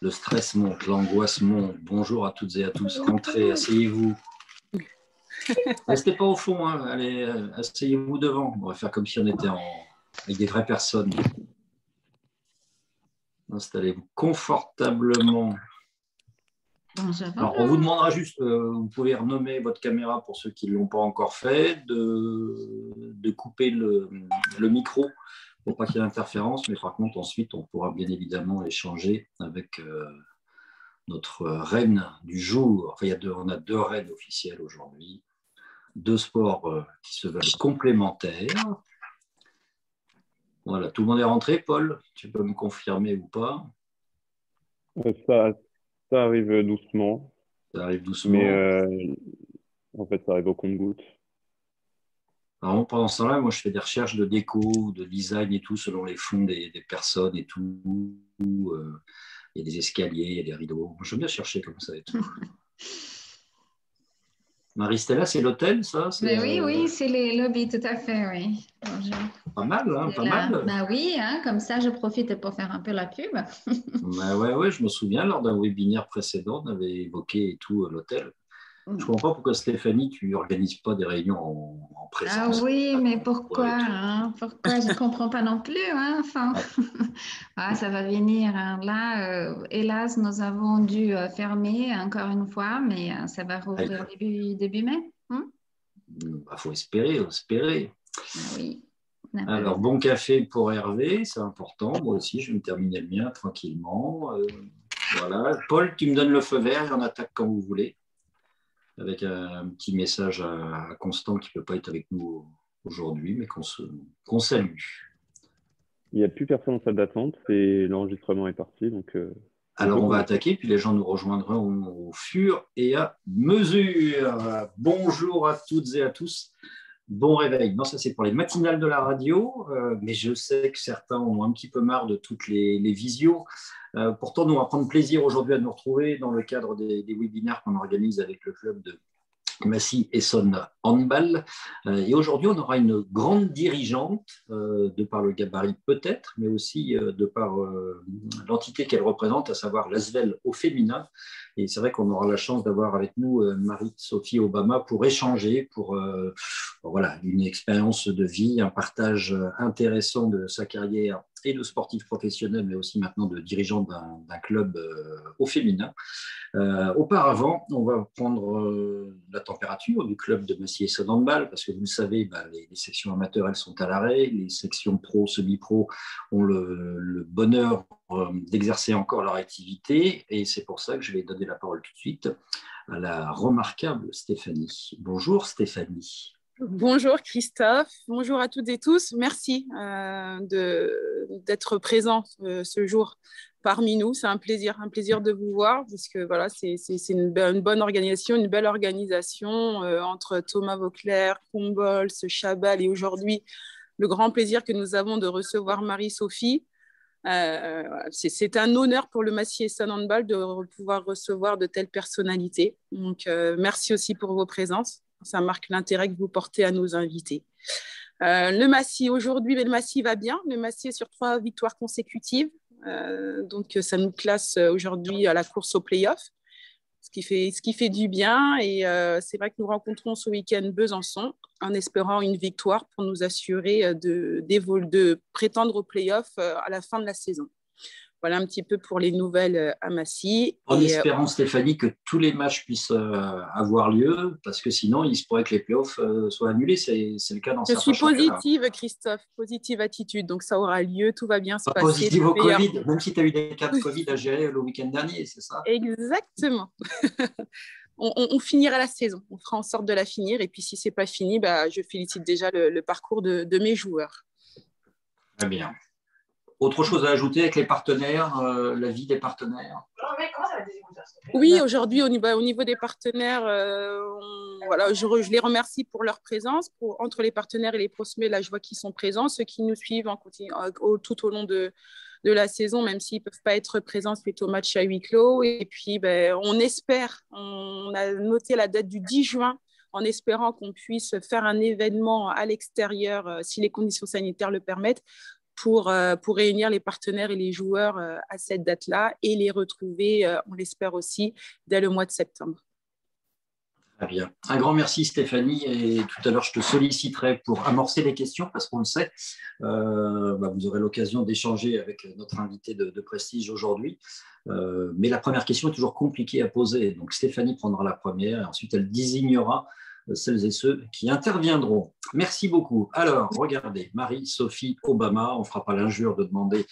Le stress monte, l'angoisse monte. Bonjour à toutes et à tous. Entrez, asseyez-vous. Restez pas au fond, hein. Allez, asseyez-vous devant. On va faire comme si on était avec des vraies personnes. Installez-vous confortablement. Alors, on vous demandera juste, vous pouvez renommer votre caméra pour ceux qui ne l'ont pas encore fait, de couper le micro pour pas qu'il y ait d'interférence, mais par contre, ensuite, on pourra bien évidemment échanger avec notre reine du jour. Enfin, on a deux reines officielles aujourd'hui, deux sports qui se veulent complémentaires. Voilà, tout le monde est rentré, Paul, tu peux me confirmer ou pas? Ça arrive doucement, Ça arrive doucement. mais en fait, ça arrive au compte-gouttes. Alors, pendant ce temps-là, moi, je fais des recherches de déco, de design et tout, selon les fonds des personnes et tout. Il y a des escaliers, il y a des rideaux. Moi, j'aime bien chercher comme ça et tout. Marie-Stella, c'est l'hôtel, ça? Oui, c'est les lobbies, tout à fait, oui. Bonjour. Pas mal, hein, pas mal. Bah oui, hein, comme ça, je profite pour faire un peu la pub. Bah ouais, je me souviens, lors d'un webinaire précédent, on avait évoqué et tout l'hôtel. Je ne comprends pas pourquoi, Stéphanie, tu n'organises pas des réunions en présence. Ah oui, mais pourquoi, hein? Pourquoi? Je ne comprends pas non plus, hein? Enfin, ça va venir, hein. Là, hélas, nous avons dû fermer encore une fois, mais ça va rouvrir début mai. Faut espérer. Ah oui. Alors, bon café pour Hervé, c'est important. Moi aussi, je vais me terminer le mien tranquillement. Voilà. Paul, tu me donnes le feu vert et on attaque quand vous voulez. Avec un petit message à Constant qui ne peut pas être avec nous aujourd'hui, mais qu'on salue. Il n'y a plus personne en salle d'attente et l'enregistrement est parti. Donc, alors, on va attaquer, puis les gens nous rejoindront au fur et à mesure. Bonjour à toutes et à tous. Bon réveil. Non, ça c'est pour les matinales de la radio, mais je sais que certains ont un petit peu marre de toutes les visios. Pourtant, nous, on va prendre plaisir aujourd'hui à nous retrouver dans le cadre des webinaires qu'on organise avec le club de Massy Essonne Handball. Et aujourd'hui, on aura une grande dirigeante, de par le gabarit peut-être, mais aussi de par l'entité qu'elle représente, à savoir l'Asvel au féminin. Et c'est vrai qu'on aura la chance d'avoir avec nous Marie-Sophie Obama pour échanger, pour voilà, une expérience de vie, un partage intéressant de sa carrière et de sportif professionnel, mais aussi maintenant de dirigeant d'un club au féminin. Auparavant, on va prendre la température du club de Massy Essonne Handball, parce que vous le savez, les sections amateurs, elles sont à l'arrêt, les sections pro, semi-pro ont le bonheur d'exercer encore leur activité, et c'est pour ça que je vais donner la parole tout de suite à la remarquable Stéphanie. Bonjour Stéphanie. Bonjour Christophe, bonjour à toutes et tous. Merci d'être présent ce jour parmi nous. C'est un plaisir de vous voir parce que voilà, c'est une bonne organisation, une belle organisation entre Thomas Vauclair, Combols, Chabal et aujourd'hui le grand plaisir que nous avons de recevoir Marie-Sophie. C'est un honneur pour le Massy Essonne Handball de pouvoir recevoir de telles personnalités. Donc merci aussi pour vos présences. Ça marque l'intérêt que vous portez à nos invités. Le Massy, aujourd'hui, le Massy va bien. Le Massy est sur 3 victoires consécutives. Donc, ça nous classe aujourd'hui à la course au play-off, ce qui fait du bien. Et c'est vrai que nous rencontrons ce week-end Besançon en espérant une victoire pour nous assurer de prétendre au play-off à la fin de la saison. Voilà un petit peu pour les nouvelles à Massy. En espérant, Stéphanie, que tous les matchs puissent avoir lieu, parce que sinon, il se pourrait que les playoffs soient annulés. C'est le cas dans certains championnats. Je suis positive, Christophe, positive attitude. Donc, ça aura lieu, tout va bien se passer. Positive au Covid, même si tu as eu des cas de Covid à gérer le week-end dernier, c'est ça? Exactement. On finira la saison. On fera en sorte de la finir. Et puis, si ce n'est pas fini, je félicite déjà le parcours de mes joueurs. Très bien. Autre chose à ajouter avec les partenaires, la vie des partenaires? Oui, aujourd'hui, au niveau des partenaires, voilà, je les remercie pour leur présence. Entre les partenaires et les prospects, là, je vois qu'ils sont présents. Ceux qui nous suivent tout au long de la saison, même s'ils ne peuvent pas être présents suite au match à huis clos. Et puis, on espère, on a noté la date du 10 juin, en espérant qu'on puisse faire un événement à l'extérieur, si les conditions sanitaires le permettent, pour réunir les partenaires et les joueurs à cette date-là et les retrouver, on l'espère aussi, dès le mois de septembre. Très bien. Un grand merci Stéphanie, et tout à l'heure je te solliciterai pour amorcer les questions parce qu'on le sait, vous aurez l'occasion d'échanger avec notre invité de prestige aujourd'hui, mais la première question est toujours compliquée à poser, donc Stéphanie prendra la première et ensuite elle désignera celles et ceux qui interviendront. Merci beaucoup. Alors, regardez, Marie-Sophie Obama, on ne fera pas l'injure de demander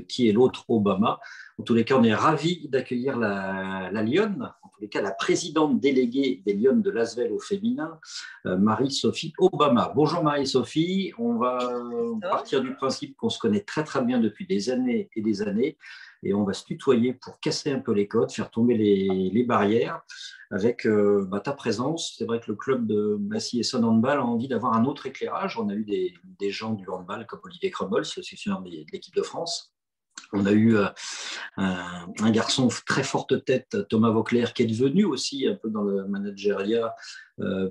qui est l'autre Obama. En tous les cas, on est ravis d'accueillir la Lionne, en tous les cas la présidente déléguée des Lionnes de l'Asvel au féminin, Marie-Sophie Obama. Bonjour Marie-Sophie, on va partir du principe qu'on se connaît très très bien depuis des années et des années, et on va se tutoyer pour casser un peu les codes, faire tomber les barrières avec ta présence. C'est vrai que le club de Massy-Essonne Handball a envie d'avoir un autre éclairage. On a eu des gens du handball comme Olivier Crumble, sélectionneur de l'équipe de France. On a eu un garçon très forte tête, Thomas Vauclair, qui est devenu aussi un peu dans le managériat,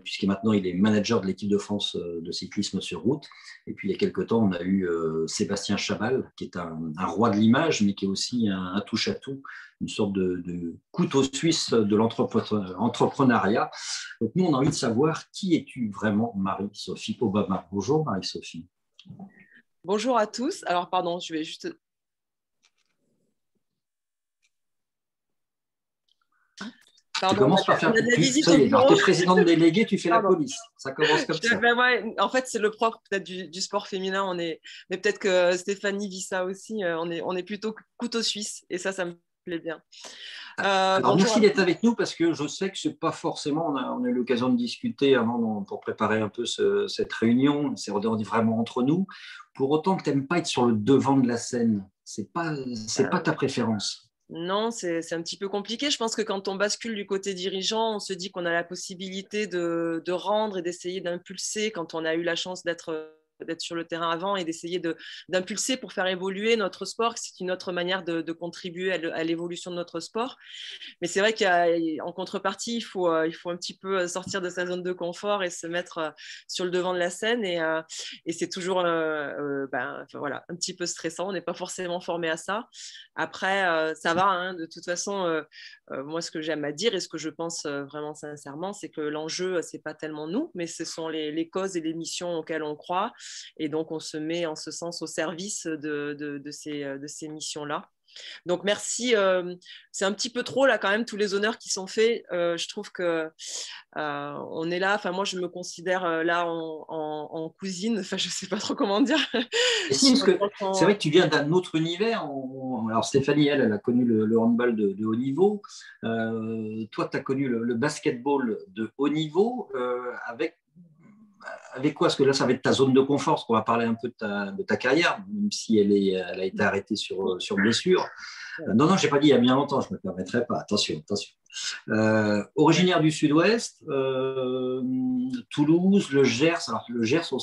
puisque maintenant il est manager de l'équipe de France de cyclisme sur route. Et puis il y a quelque temps, on a eu Sébastien Chabal, qui est un roi de l'image, mais qui est aussi un touche-à-tout, une sorte de couteau suisse de l'entrepreneuriat. Donc nous, on a envie de savoir qui es-tu vraiment, Marie-Sophie Obama. Bonjour Marie-Sophie. Bonjour à tous. Alors pardon, je vais juste... Pardon, tu commences par faire... Alors, tu es présidente déléguée, tu fais la police. Ça commence comme ça. Ouais, en fait, c'est le propre peut-être du sport féminin. Mais peut-être que Stéphanie vit ça aussi. On est plutôt couteau suisse. Et ça me plaît bien. Alors, merci d'être avec nous parce que je sais que ce n'est pas forcément... On a eu l'occasion de discuter avant pour préparer un peu cette réunion. C'est vraiment entre nous. Pour autant que tu n'aimes pas être sur le devant de la scène. Ce n'est pas ta préférence. Non, c'est un petit peu compliqué. Je pense que quand on bascule du côté dirigeant, on se dit qu'on a la possibilité de rendre et d'essayer d'impulser quand on a eu la chance d'être sur le terrain avant et d'essayer d'impulser pour faire évoluer notre sport. C'est une autre manière de contribuer à l'évolution de notre sport. Mais c'est vrai qu'en contrepartie, il faut un petit peu sortir de sa zone de confort et se mettre sur le devant de la scène. Et c'est toujours voilà, un petit peu stressant. On n'est pas forcément formé à ça. Après, ça va. Hein, de toute façon, moi, ce que j'aime à dire et ce que je pense vraiment sincèrement, c'est que l'enjeu, ce n'est pas tellement nous, mais ce sont les causes et les missions auxquelles on croit. Et donc, on se met en ce sens au service de ces missions-là. Donc, merci. C'est un petit peu trop, là, quand même, tous les honneurs qui sont faits. Je trouve que on est là. Enfin, moi, je me considère là en cousine. Enfin, je ne sais pas trop comment dire. Si, c'est vrai que tu viens d'un autre univers. Alors, Stéphanie, elle a connu le handball de haut niveau. Toi, tu as connu le basketball de haut niveau avec quoi? Parce que là, ça va être ta zone de confort, parce qu'on va parler un peu de ta carrière, même si elle a été arrêtée sur blessure. Non, je n'ai pas dit il y a bien longtemps, je ne me permettrai pas. Attention. Originaire du Sud-Ouest, Toulouse, le Gers. Alors, le Gers, on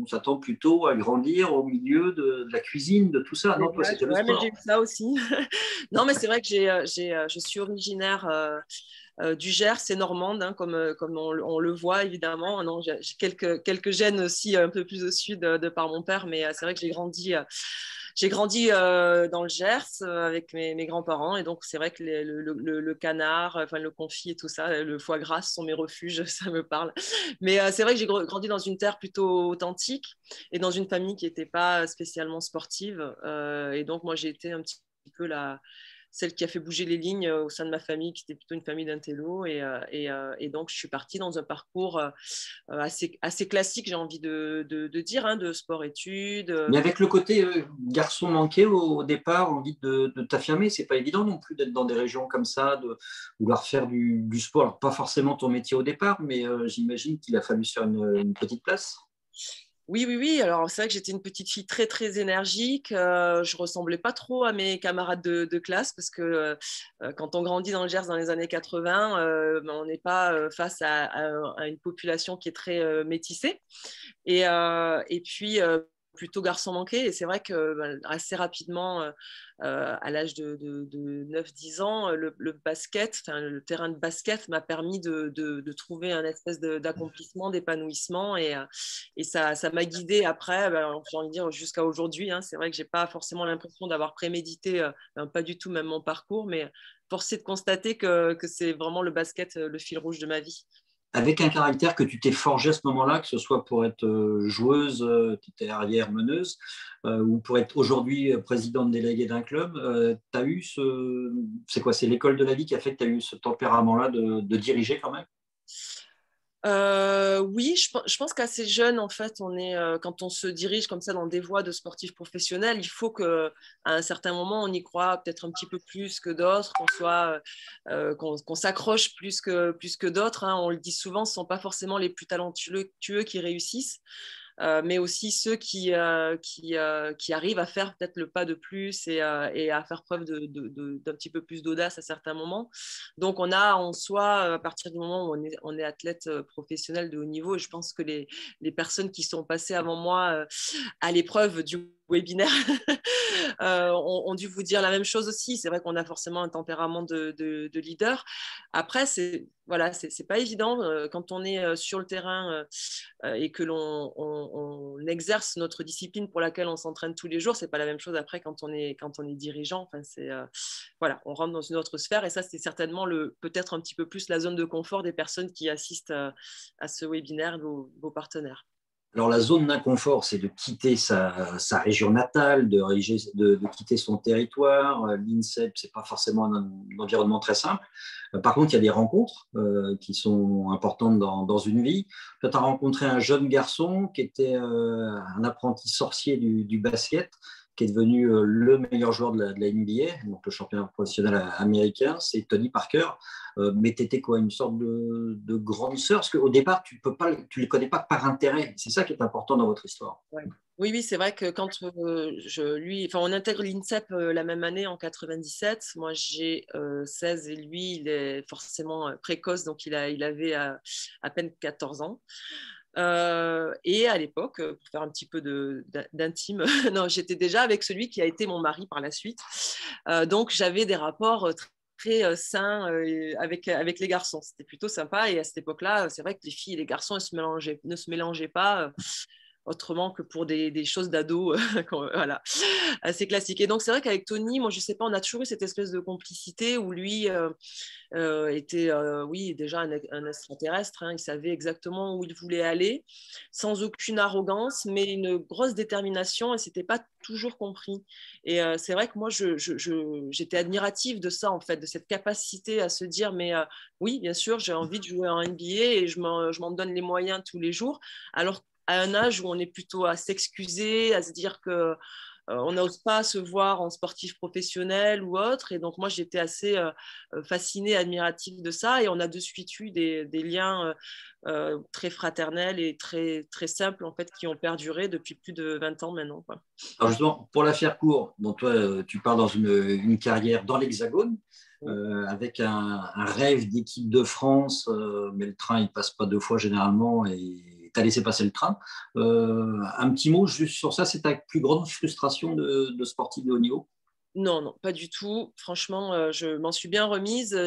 s'attend plutôt à grandir au milieu de la cuisine, de tout ça. Non, toi, c'était le sport. Mais j'ai eu ça aussi. Non, mais c'est vrai que je suis originaire... du Gers, c'est normande, hein, comme on le voit évidemment. Non, j'ai quelques gènes aussi un peu plus au sud de par mon père, mais c'est vrai que j'ai grandi dans le Gers avec mes grands-parents, et donc c'est vrai que le canard, enfin le confit et tout ça, le foie gras sont mes refuges, ça me parle. Mais c'est vrai que j'ai grandi dans une terre plutôt authentique et dans une famille qui n'était pas spécialement sportive, et donc moi j'ai été un petit peu celle qui a fait bouger les lignes au sein de ma famille, qui était plutôt une famille d'intello. Et donc, je suis partie dans un parcours assez classique, j'ai envie de dire, hein, de sport-études. Mais avec le côté garçon manqué au départ, envie de t'affirmer, c'est pas évident non plus d'être dans des régions comme ça, de vouloir faire du sport. Alors, pas forcément ton métier au départ, mais j'imagine qu'il a fallu se faire une petite place. Oui. Alors, c'est vrai que j'étais une petite fille très, très énergique. Je ne ressemblais pas trop à mes camarades de classe parce que quand on grandit dans le Gers dans les années 80, on n'est pas face à une population qui est très métissée. Et puis, plutôt garçon manqué. Et c'est vrai que assez rapidement, à l'âge de 9-10 ans, le basket, le terrain de basket m'a permis de trouver un espèce d'accomplissement, d'épanouissement. Et ça m'a guidée après, j'ai envie de dire, jusqu'à aujourd'hui. Hein. C'est vrai que je n'ai pas forcément l'impression d'avoir prémédité, pas du tout même mon parcours, mais force est de constater que c'est vraiment le basket le fil rouge de ma vie. Avec un caractère que tu t'es forgé à ce moment-là, que ce soit pour être joueuse, tu étais arrière-meneuse, ou pour être aujourd'hui présidente déléguée d'un club, tu as eu c'est quoi, c'est l'école de la vie qui a fait que tu as eu ce tempérament-là de diriger quand même? Oui, je pense qu'assez jeune, en fait, quand on se dirige comme ça dans des voies de sportifs professionnels, il faut qu'à un certain moment, on y croit peut-être un petit peu plus que d'autres, qu'on s'accroche plus que d'autres. Hein. On le dit souvent, ce ne sont pas forcément les plus talentueux qui réussissent. Mais aussi ceux qui arrivent à faire peut-être le pas de plus et à faire preuve d'un petit peu plus d'audace à certains moments. Donc, on a en soi, à partir du moment où on est athlète professionnel de haut niveau, et je pense que les personnes qui sont passées avant moi à l'épreuve du webinaire ont dû vous dire la même chose aussi. C'est vrai qu'on a forcément un tempérament de leader. Après, c'est pas évident quand on est sur le terrain et que on exerce notre discipline pour laquelle on s'entraîne tous les jours. C'est pas la même chose après quand on est dirigeant. Enfin, on rentre dans une autre sphère, et ça, c'est certainement peut-être un petit peu plus la zone de confort des personnes qui assistent à ce webinaire, vos partenaires. Alors, la zone d'inconfort, c'est de quitter sa région natale, de quitter son territoire. L'INSEP, ce n'est pas forcément un environnement très simple. Par contre, il y a des rencontres qui sont importantes dans une vie. Toi, tu as rencontré un jeune garçon qui était un apprenti sorcier du basket, qui est devenu le meilleur joueur de la NBA, donc le championnat professionnel américain, c'est Tony Parker. Mais tu étais quoi, une sorte de grande sœur? Parce qu'au départ, tu ne les connais pas par intérêt. C'est ça qui est important dans votre histoire. Ouais. Oui, c'est vrai que quand on intègre l'INSEP la même année en 97. Moi, j'ai 16 et lui, il est forcément précoce, donc il avait à peine 14 ans. Et à l'époque, pour faire un petit peu d'intime, non, j'étais déjà avec celui qui a été mon mari par la suite. Donc, j'avais des rapports très sains avec les garçons. C'était plutôt sympa. Et à cette époque-là, c'est vrai que les filles et les garçons ne se mélangeaient pas. Autrement que pour des choses d'ado, voilà, assez classique. Et donc, c'est vrai qu'avec Tony, moi, je ne sais pas, on a toujours eu cette espèce de complicité où lui était, oui, déjà un extraterrestre. Hein, il savait exactement où il voulait aller, sans aucune arrogance, mais une grosse détermination, et ce n'était pas toujours compris. Et c'est vrai que moi, j'étais admirative de ça, en fait, de cette capacité à se dire, mais oui, bien sûr, j'ai envie de jouer en NBA et je m'en donne les moyens tous les jours. Alors, à un âge où on est plutôt à s'excuser, à se dire que on n'ose pas se voir en sportif professionnel ou autre. Et donc, moi, j'étais assez fascinée, admirative de ça. Et on a de suite eu des liens très fraternels et très, très simples, en fait, qui ont perduré depuis plus de 20 ans maintenant, quoi. Alors justement, pour la faire court, bon, toi, tu pars dans une carrière dans l'Hexagone, avec un rêve d'équipe de France, mais le train, il ne passe pas deux fois généralement, et tu as laissé passer le train. Un petit mot juste sur ça, c'est ta plus grande frustration de sportif de haut niveau? Non, pas du tout. Franchement, je m'en suis bien remise.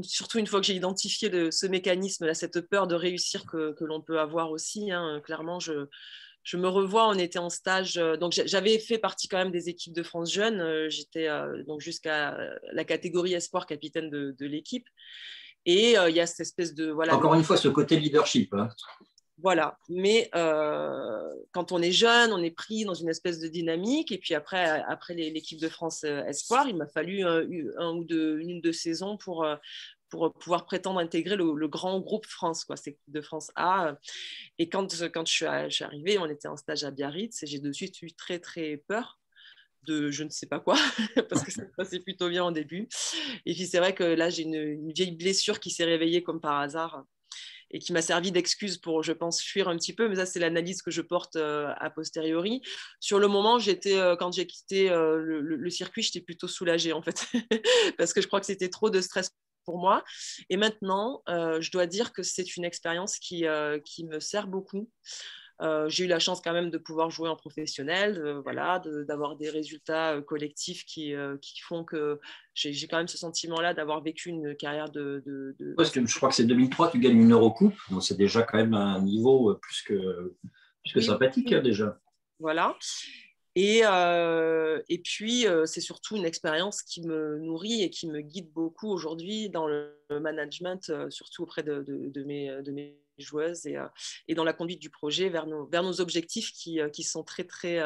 Surtout une fois que j'ai identifié ce mécanisme, cette peur de réussir que l'on peut avoir aussi. Hein, clairement, je me revois, on était en stage. Donc, j'avais fait partie quand même des équipes de France jeunes. J'étais donc jusqu'à la catégorie espoir capitaine de l'équipe. Et il y a cette espèce de… Voilà, Encore une fois, ce côté leadership. Hein. Voilà, mais quand on est jeune, on est pris dans une espèce de dynamique. Et puis après l'équipe de France Espoir, il m'a fallu une ou deux saisons pour pouvoir prétendre intégrer le grand groupe France, quoi, c'est l'équipe de France A. Et quand je suis arrivée, on était en stage à Biarritz et j'ai de suite eu très, très peur de je ne sais pas quoi, parce que ça se passait plutôt bien au début. Et puis c'est vrai que là, j'ai une vieille blessure qui s'est réveillée comme par hasard et qui m'a servi d'excuse pour, je pense, fuir un petit peu. Mais ça, c'est l'analyse que je porte a posteriori. Sur le moment, quand j'ai quitté le circuit, j'étais plutôt soulagée, en fait, parce que je crois que c'était trop de stress pour moi. Et maintenant, je dois dire que c'est une expérience qui me sert beaucoup. J'ai eu la chance quand même de pouvoir jouer en professionnel, voilà, d'avoir des résultats collectifs qui font que j'ai quand même ce sentiment-là d'avoir vécu une carrière Parce que je crois que c'est 2003, tu gagnes une Eurocoupe, donc c'est déjà quand même un niveau plus que Oui, sympathique oui. déjà. Voilà. Et puis, c'est surtout une expérience qui me nourrit et qui me guide beaucoup aujourd'hui dans le management, surtout auprès de mes joueuses et dans la conduite du projet vers nos objectifs qui sont très, très,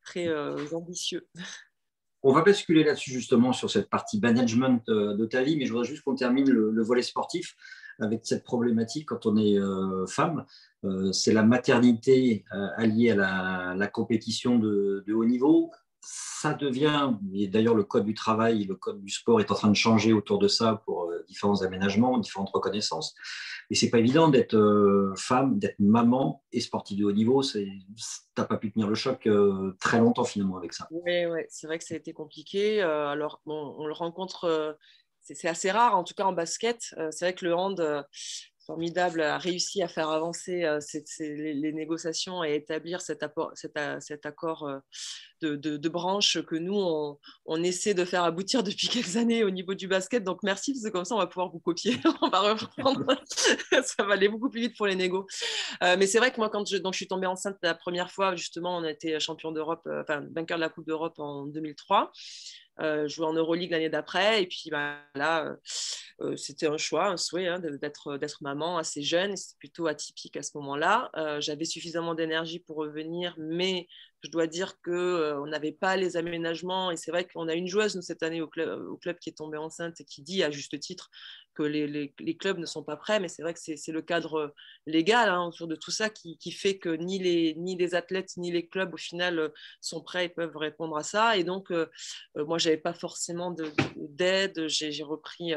très ambitieux. On va basculer là-dessus justement sur cette partie management de ta vie, mais je voudrais juste qu'on termine le volet sportif avec cette problématique quand on est femme. C'est la maternité alliée à la compétition de haut niveau. Ça devient, et d'ailleurs le code du travail, le code du sport est en train de changer autour de ça pour différents aménagements, différentes reconnaissances. Et c'est pas évident d'être femme, d'être maman et sportive de haut niveau. T'as pas pu tenir le choc très longtemps finalement avec ça. Oui, ouais, c'est vrai que ça a été compliqué. Alors, bon, on le rencontre, c'est assez rare, en tout cas en basket. C'est vrai que le hand, formidable, a réussi à faire avancer les négociations et établir cet accord de branche que nous, on essaie de faire aboutir depuis quelques années au niveau du basket. Donc, merci, parce que comme ça, on va pouvoir vous copier. On va reprendre. Ça va aller beaucoup plus vite pour les négos. Mais c'est vrai que moi, quand je suis tombée enceinte la première fois, justement, on a été champion d'Europe, vainqueur de la Coupe d'Europe en 2003. Joué en Euroleague l'année d'après, et puis là, c'était un choix, un souhait d'être maman assez jeune. C'était plutôt atypique à ce moment-là. J'avais suffisamment d'énergie pour revenir, mais je dois dire qu'on n'avait pas les aménagements, et c'est vrai qu'on a une joueuse nous, cette année au club qui est tombée enceinte et qui dit à juste titre que les clubs ne sont pas prêts, mais c'est vrai que c'est le cadre légal autour de tout ça qui fait que ni les athlètes ni les clubs au final sont prêts et peuvent répondre à ça. Et donc moi j'avais pas forcément d'aide, j'ai repris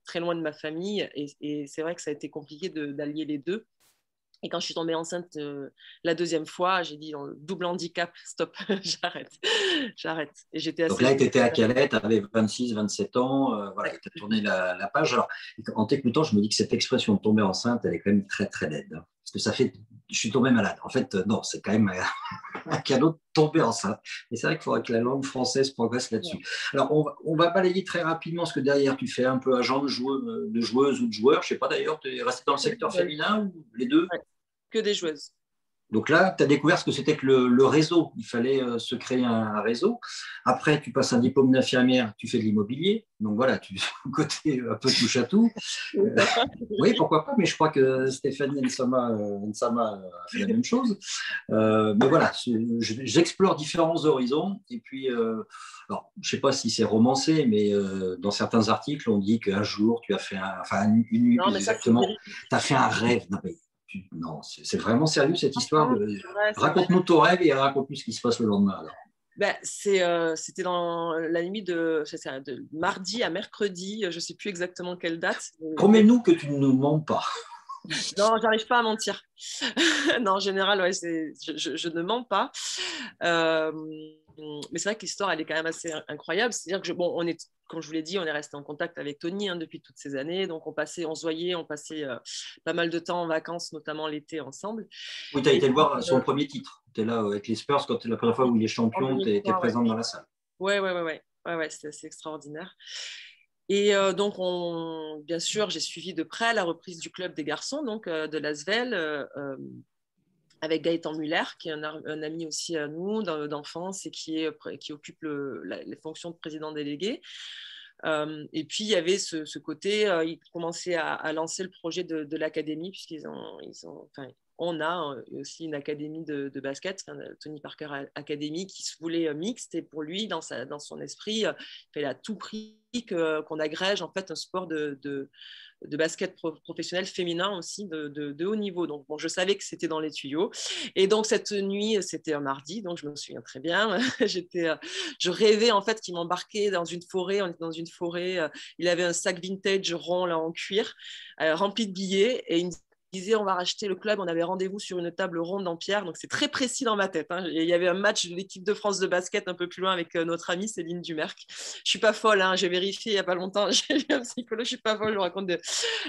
très loin de ma famille, et c'est vrai que ça a été compliqué d'allier les deux. Et quand je suis tombée enceinte la deuxième fois, j'ai dit double handicap, stop, j'arrête. Et j'étais Donc assez... là, tu étais à Calais, tu avais 26, 27 ans, voilà, tu as tourné la page. Alors, en t'écoutant, je me dis que cette expression de tomber enceinte, elle est quand même très, très laide. Parce que ça fait, je suis tombé malade. En fait, non, c'est quand même un cadeau de tomber enceinte. Et c'est vrai qu'il faudrait que la langue française progresse là-dessus. Alors, on va balayer très rapidement ce que derrière, tu fais un peu agent de joueuse ou de joueur. Je ne sais pas d'ailleurs, tu es resté dans le secteur féminin ou les deux? Ouais, que des joueuses. Donc là, tu as découvert ce que c'était que le réseau. Il fallait se créer un réseau. Après, tu passes un diplôme d'infirmière, tu fais de l'immobilier. Donc voilà, tu côté un peu touche à tout. Oui, pourquoi pas, mais je crois que Stéphanie Nsama a fait la même chose. Mais voilà, j'explore différents horizons. Et puis, alors, je ne sais pas si c'est romancé, mais dans certains articles, on dit qu'un jour, tu as fait une nuit plus exactement, tu as fait un rêve. Non, c'est vraiment sérieux cette histoire. Raconte-nous ton rêve et raconte-nous ce qui se passe le lendemain. Alors. C'était dans la nuit de mardi à mercredi, je ne sais plus exactement quelle date. Promets-nous que tu ne nous mens pas. Non, j'arrive pas à mentir. Non, en général, ouais, je ne mens pas. Mais c'est vrai que l'histoire, elle est quand même assez incroyable. C'est-à-dire que, on est, comme je vous l'ai dit, on est resté en contact avec Tony depuis toutes ces années. Donc, on se voyait, on passait pas mal de temps en vacances, notamment l'été, ensemble. Oui, tu as été le voir son premier titre. Tu es là avec les Spurs, quand la première fois où il est champion, tu étais présente dans la salle. Ouais, c'était assez extraordinaire. Et donc, bien sûr, j'ai suivi de près la reprise du club des garçons, donc de l'Asvel, avec Gaëtan Muller, qui est un ami aussi à nous d'enfance et qui occupe les fonctions de président délégué. Et puis, il y avait ce côté, ils commençaient à lancer le projet de l'académie, on a aussi une académie de basket, Tony Parker Academy, qui se voulait mixte. Et pour lui, dans son esprit, il fallait à tout prix qu'on agrège en fait un sport de basket professionnel féminin aussi de haut niveau. Donc, bon, je savais que c'était dans les tuyaux. Et donc, cette nuit, c'était un mardi, donc je me souviens très bien. Je rêvais en fait qu'il m'embarquait dans une forêt. On était dans une forêt. Il avait un sac vintage rond là, en cuir, rempli de billets. Et il me disait on va racheter le club, on avait rendez-vous sur une table ronde en pierre, donc c'est très précis dans ma tête. Hein. Il y avait un match de l'équipe de France de basket un peu plus loin avec notre amie Céline Dumerc. Je suis pas folle, hein, j'ai vérifié il y a pas longtemps, j'ai vu un psychologue, je suis pas folle, je vous raconte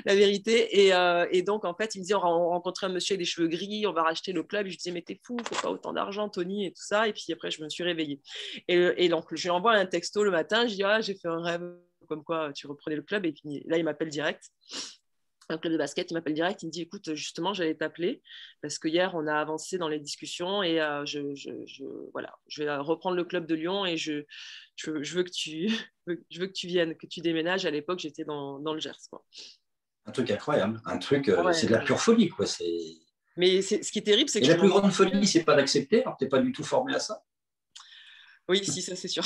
la vérité. Et donc en fait, il me disait on rencontrait un monsieur avec des cheveux gris, on va racheter le club. Et je disais mais t'es fou, faut pas autant d'argent, Tony, et tout ça. Et puis après, je me suis réveillée. Et donc je lui envoie un texto le matin, je dis j'ai fait un rêve comme quoi tu reprenais le club. Et puis là, il m'appelle direct. Un club de basket, il m'appelle direct, il me dit écoute, justement, j'allais t'appeler parce que hier, on a avancé dans les discussions et voilà, je vais reprendre le club de Lyon et je veux que je veux que tu viennes, que tu déménages. À l'époque, j'étais dans le Gers. Quoi. Un truc incroyable, un truc, Ouais. c'est de la pure folie. Quoi. Mais ce qui est terrible, c'est que… Et la plus grande folie, c'est pas d'accepter, alors que tu n'es pas du tout formé à ça. Oui, si, ça c'est sûr.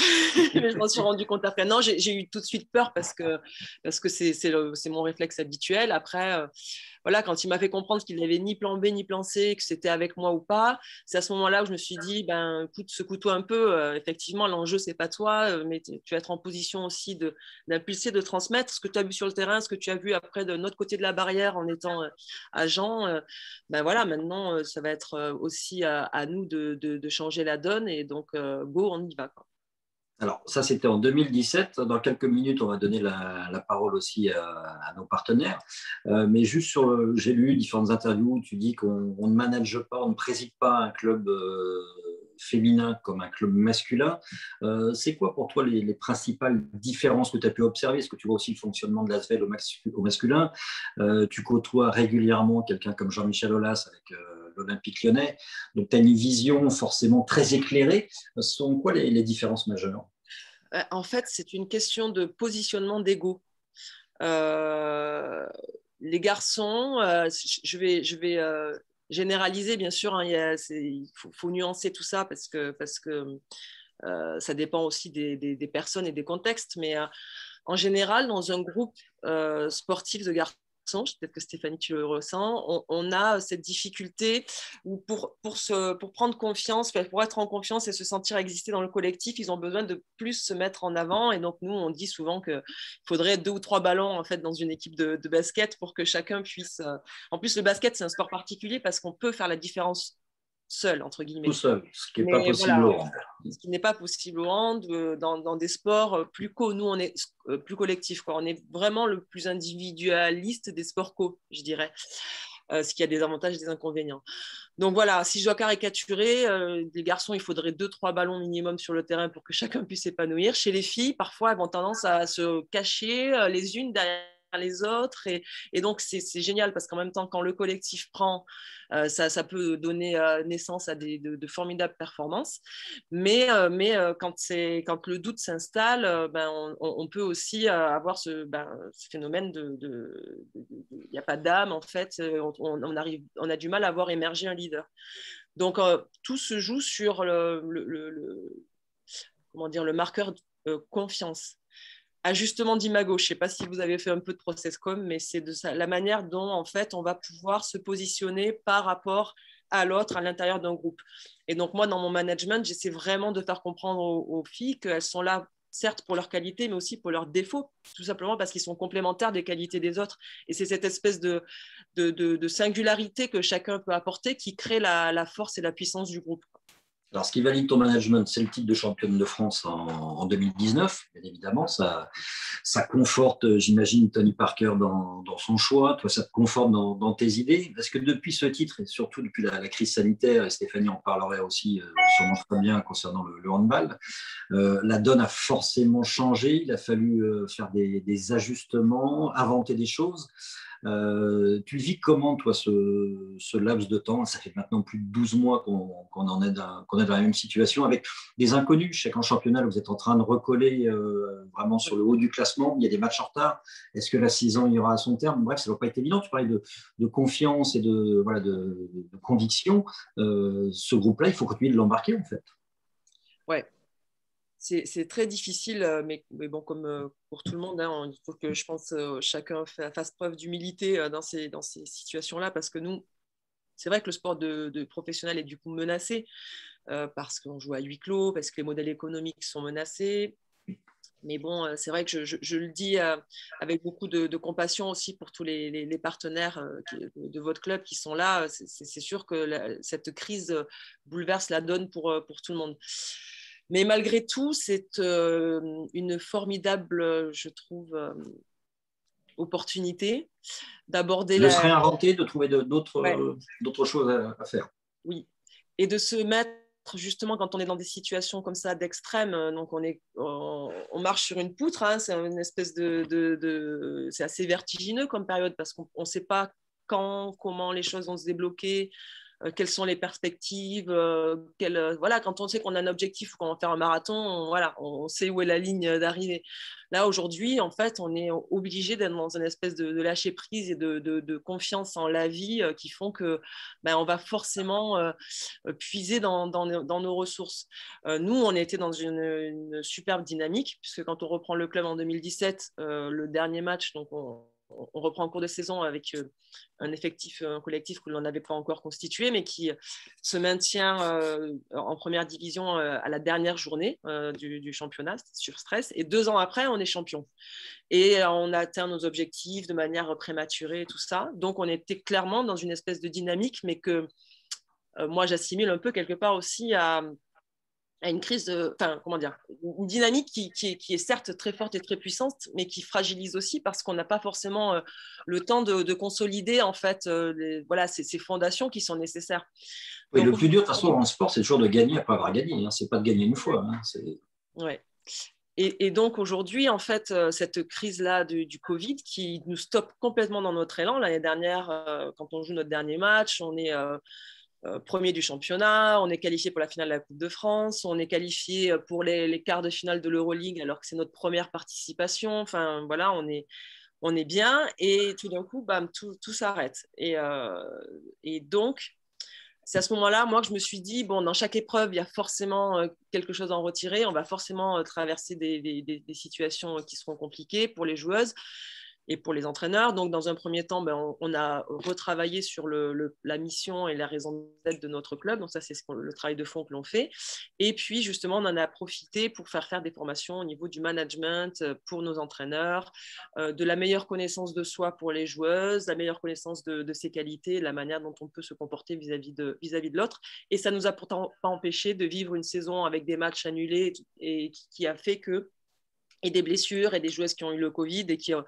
Mais je m'en suis rendu compte après. Non, j'ai eu tout de suite peur parce que c'est mon réflexe habituel. Après, voilà, quand il m'a fait comprendre qu'il n'avait ni plan B ni plan C, que c'était avec moi ou pas, c'est à ce moment-là où je me suis dit, ben, écoute, secoue-toi un peu. Effectivement, l'enjeu, c'est pas toi, mais tu vas être en position aussi d'impulser, de transmettre ce que tu as vu sur le terrain, ce que tu as vu après de notre côté de la barrière en étant agent. Ben voilà, maintenant, ça va être aussi à nous de changer la donne. Et donc, go, on y va. Quoi. Alors, ça, c'était en 2017. Dans quelques minutes, on va donner la parole aussi à nos partenaires. Mais juste j'ai lu différentes interviews où tu dis qu'on ne manage pas, on ne préside pas un club féminin comme un club masculin. C'est quoi pour toi les principales différences que tu as pu observer? Est-ce que tu vois aussi le fonctionnement de l'ASVEL au masculin? Tu côtoies régulièrement quelqu'un comme Jean-Michel Aulas avec l'Olympique Lyonnais. Donc, tu as une vision forcément très éclairée. Ce sont quoi les différences majeures? En fait, c'est une question de positionnement d'ego. Les garçons, je vais généraliser, bien sûr, hein, il faut nuancer tout ça parce que ça dépend aussi des personnes et des contextes, mais en général, dans un groupe sportif de garçons, peut-être que Stéphanie, tu le ressens, on a cette difficulté où pour prendre confiance, pour être en confiance et se sentir exister dans le collectif, ils ont besoin de plus se mettre en avant. Et donc, nous, on dit souvent qu'il faudrait 2 ou 3 ballons en fait, dans une équipe de basket pour que chacun puisse… En plus, le basket, c'est un sport particulier parce qu'on peut faire la différence seul, entre guillemets. Tout seul, ce qui n'est pas possible au hand. Ce qui n'est pas possible au hand, dans des sports plus co. Nous, on est plus collectif. Quoi. On est vraiment le plus individualiste des sports co, je dirais. Ce qui a des avantages et des inconvénients. Donc voilà, si je dois caricaturer, les garçons, il faudrait 2-3 ballons minimum sur le terrain pour que chacun puisse s'épanouir. Chez les filles, parfois, elles ont tendance à se cacher les unes derrière les autres et donc c'est génial parce qu'en même temps quand le collectif prend ça peut donner naissance à de formidables performances mais quand le doute s'installe on peut aussi avoir ce phénomène il n'y a pas d'âme en fait on a du mal à voir émerger un leader donc tout se joue sur comment dire, le marqueur confiance. Ajustement d'imago, je ne sais pas si vous avez fait un peu de process com, mais c'est la manière dont en fait on va pouvoir se positionner par rapport à l'autre à l'intérieur d'un groupe. Et donc moi, dans mon management, j'essaie vraiment de faire comprendre aux filles qu'elles sont là, certes pour leurs qualités, mais aussi pour leurs défauts, tout simplement parce qu'ils sont complémentaires des qualités des autres. Et c'est cette espèce de singularité que chacun peut apporter qui crée la force et la puissance du groupe. Alors, ce qui valide ton management, c'est le titre de championne de France en 2019. Bien évidemment, ça conforte, j'imagine, Tony Parker dans son choix. Toi, ça te conforte dans tes idées. Est-ce que depuis ce titre, et surtout depuis la crise sanitaire, et Stéphanie en parlerait aussi sûrement très bien concernant le handball, la donne a forcément changé. Il a fallu faire des ajustements, inventer des choses. Tu vis comment, toi, ce laps de temps? Ça fait maintenant plus de 12 mois qu'on est dans la même situation avec des inconnus. Je sais qu'en championnat, vous êtes en train de recoller vraiment sur le haut du classement. Il y a des matchs en retard. Est-ce que la saison ira à son terme? Bref, ça ne va pas être évident. Tu parlais de confiance et de conviction. Ce groupe-là, il faut continuer de l'embarquer, en fait. Ouais. C'est très difficile, mais bon, comme pour tout le monde, hein, il faut que je pense chacun fasse preuve d'humilité dans ces situations-là, parce que nous, c'est vrai que le sport de professionnel est du coup menacé, parce qu'on joue à huis clos, parce que les modèles économiques sont menacés, Mais bon, c'est vrai que je le dis avec beaucoup de compassion aussi pour tous les partenaires de votre club qui sont là. C'est sûr que cette crise bouleverse la donne pour tout le monde. Mais malgré tout, c'est une formidable, je trouve, opportunité d'aborder de se réinventer, de trouver d'autres choses à faire. Oui, et de se mettre justement quand on est dans des situations comme ça d'extrême, donc on marche sur une poutre, hein, c'est une espèce c'est assez vertigineux comme période parce qu'on ne sait pas quand, comment les choses vont se débloquer, quelles sont les perspectives, voilà, quand on sait qu'on a un objectif ou qu'on va faire un marathon, on sait où est la ligne d'arrivée. Là, aujourd'hui, en fait, on est obligé d'être dans une espèce de lâcher prise et de confiance en la vie qui font que on va forcément puiser dans nos ressources. Nous, on était dans une superbe dynamique, puisque quand on reprend le club en 2017, le dernier match, donc on reprend en cours de saison avec un collectif que l'on n'avait pas encore constitué, mais qui se maintient en première division à la dernière journée du championnat sur stress. Et 2 ans après, on est champion. Et on a atteint nos objectifs de manière prématurée et tout ça. Donc, on était clairement dans une espèce de dynamique, mais que moi, j'assimile un peu quelque part aussi à une crise, une dynamique qui est certes très forte et très puissante, mais qui fragilise aussi parce qu'on n'a pas forcément le temps de consolider en fait ces fondations qui sont nécessaires. Oui, donc, le plus dur, de toute façon, en sport, c'est toujours de gagner après avoir gagné. Hein. C'est pas de gagner une fois. Hein. Ouais. Et donc aujourd'hui, en fait, cette crise-là du Covid qui nous stoppe complètement dans notre élan. L'année dernière, quand on joue notre dernier match, on est premier du championnat, on est qualifié pour la finale de la Coupe de France, on est qualifié pour les quarts de finale de l'Euroleague alors que c'est notre première participation. Enfin, voilà, on est bien et tout d'un coup, bam, tout s'arrête. Et donc, c'est à ce moment-là, moi, que je me suis dit, bon, dans chaque épreuve, il y a forcément quelque chose à en retirer. On va forcément traverser des situations qui seront compliquées pour les joueuses et pour les entraîneurs. Donc, dans un premier temps, on a retravaillé sur la mission et la raison d'être de notre club. Donc, ça, c'est le travail de fond que l'on fait. Et puis, justement, on en a profité pour faire des formations au niveau du management pour nos entraîneurs, de la meilleure connaissance de soi pour les joueuses, la meilleure connaissance de ses qualités, de la manière dont on peut se comporter vis-à-vis de l'autre. Et ça ne nous a pourtant pas empêché de vivre une saison avec des matchs annulés et qui a fait que et des blessures et des joueuses qui ont eu le Covid et qui a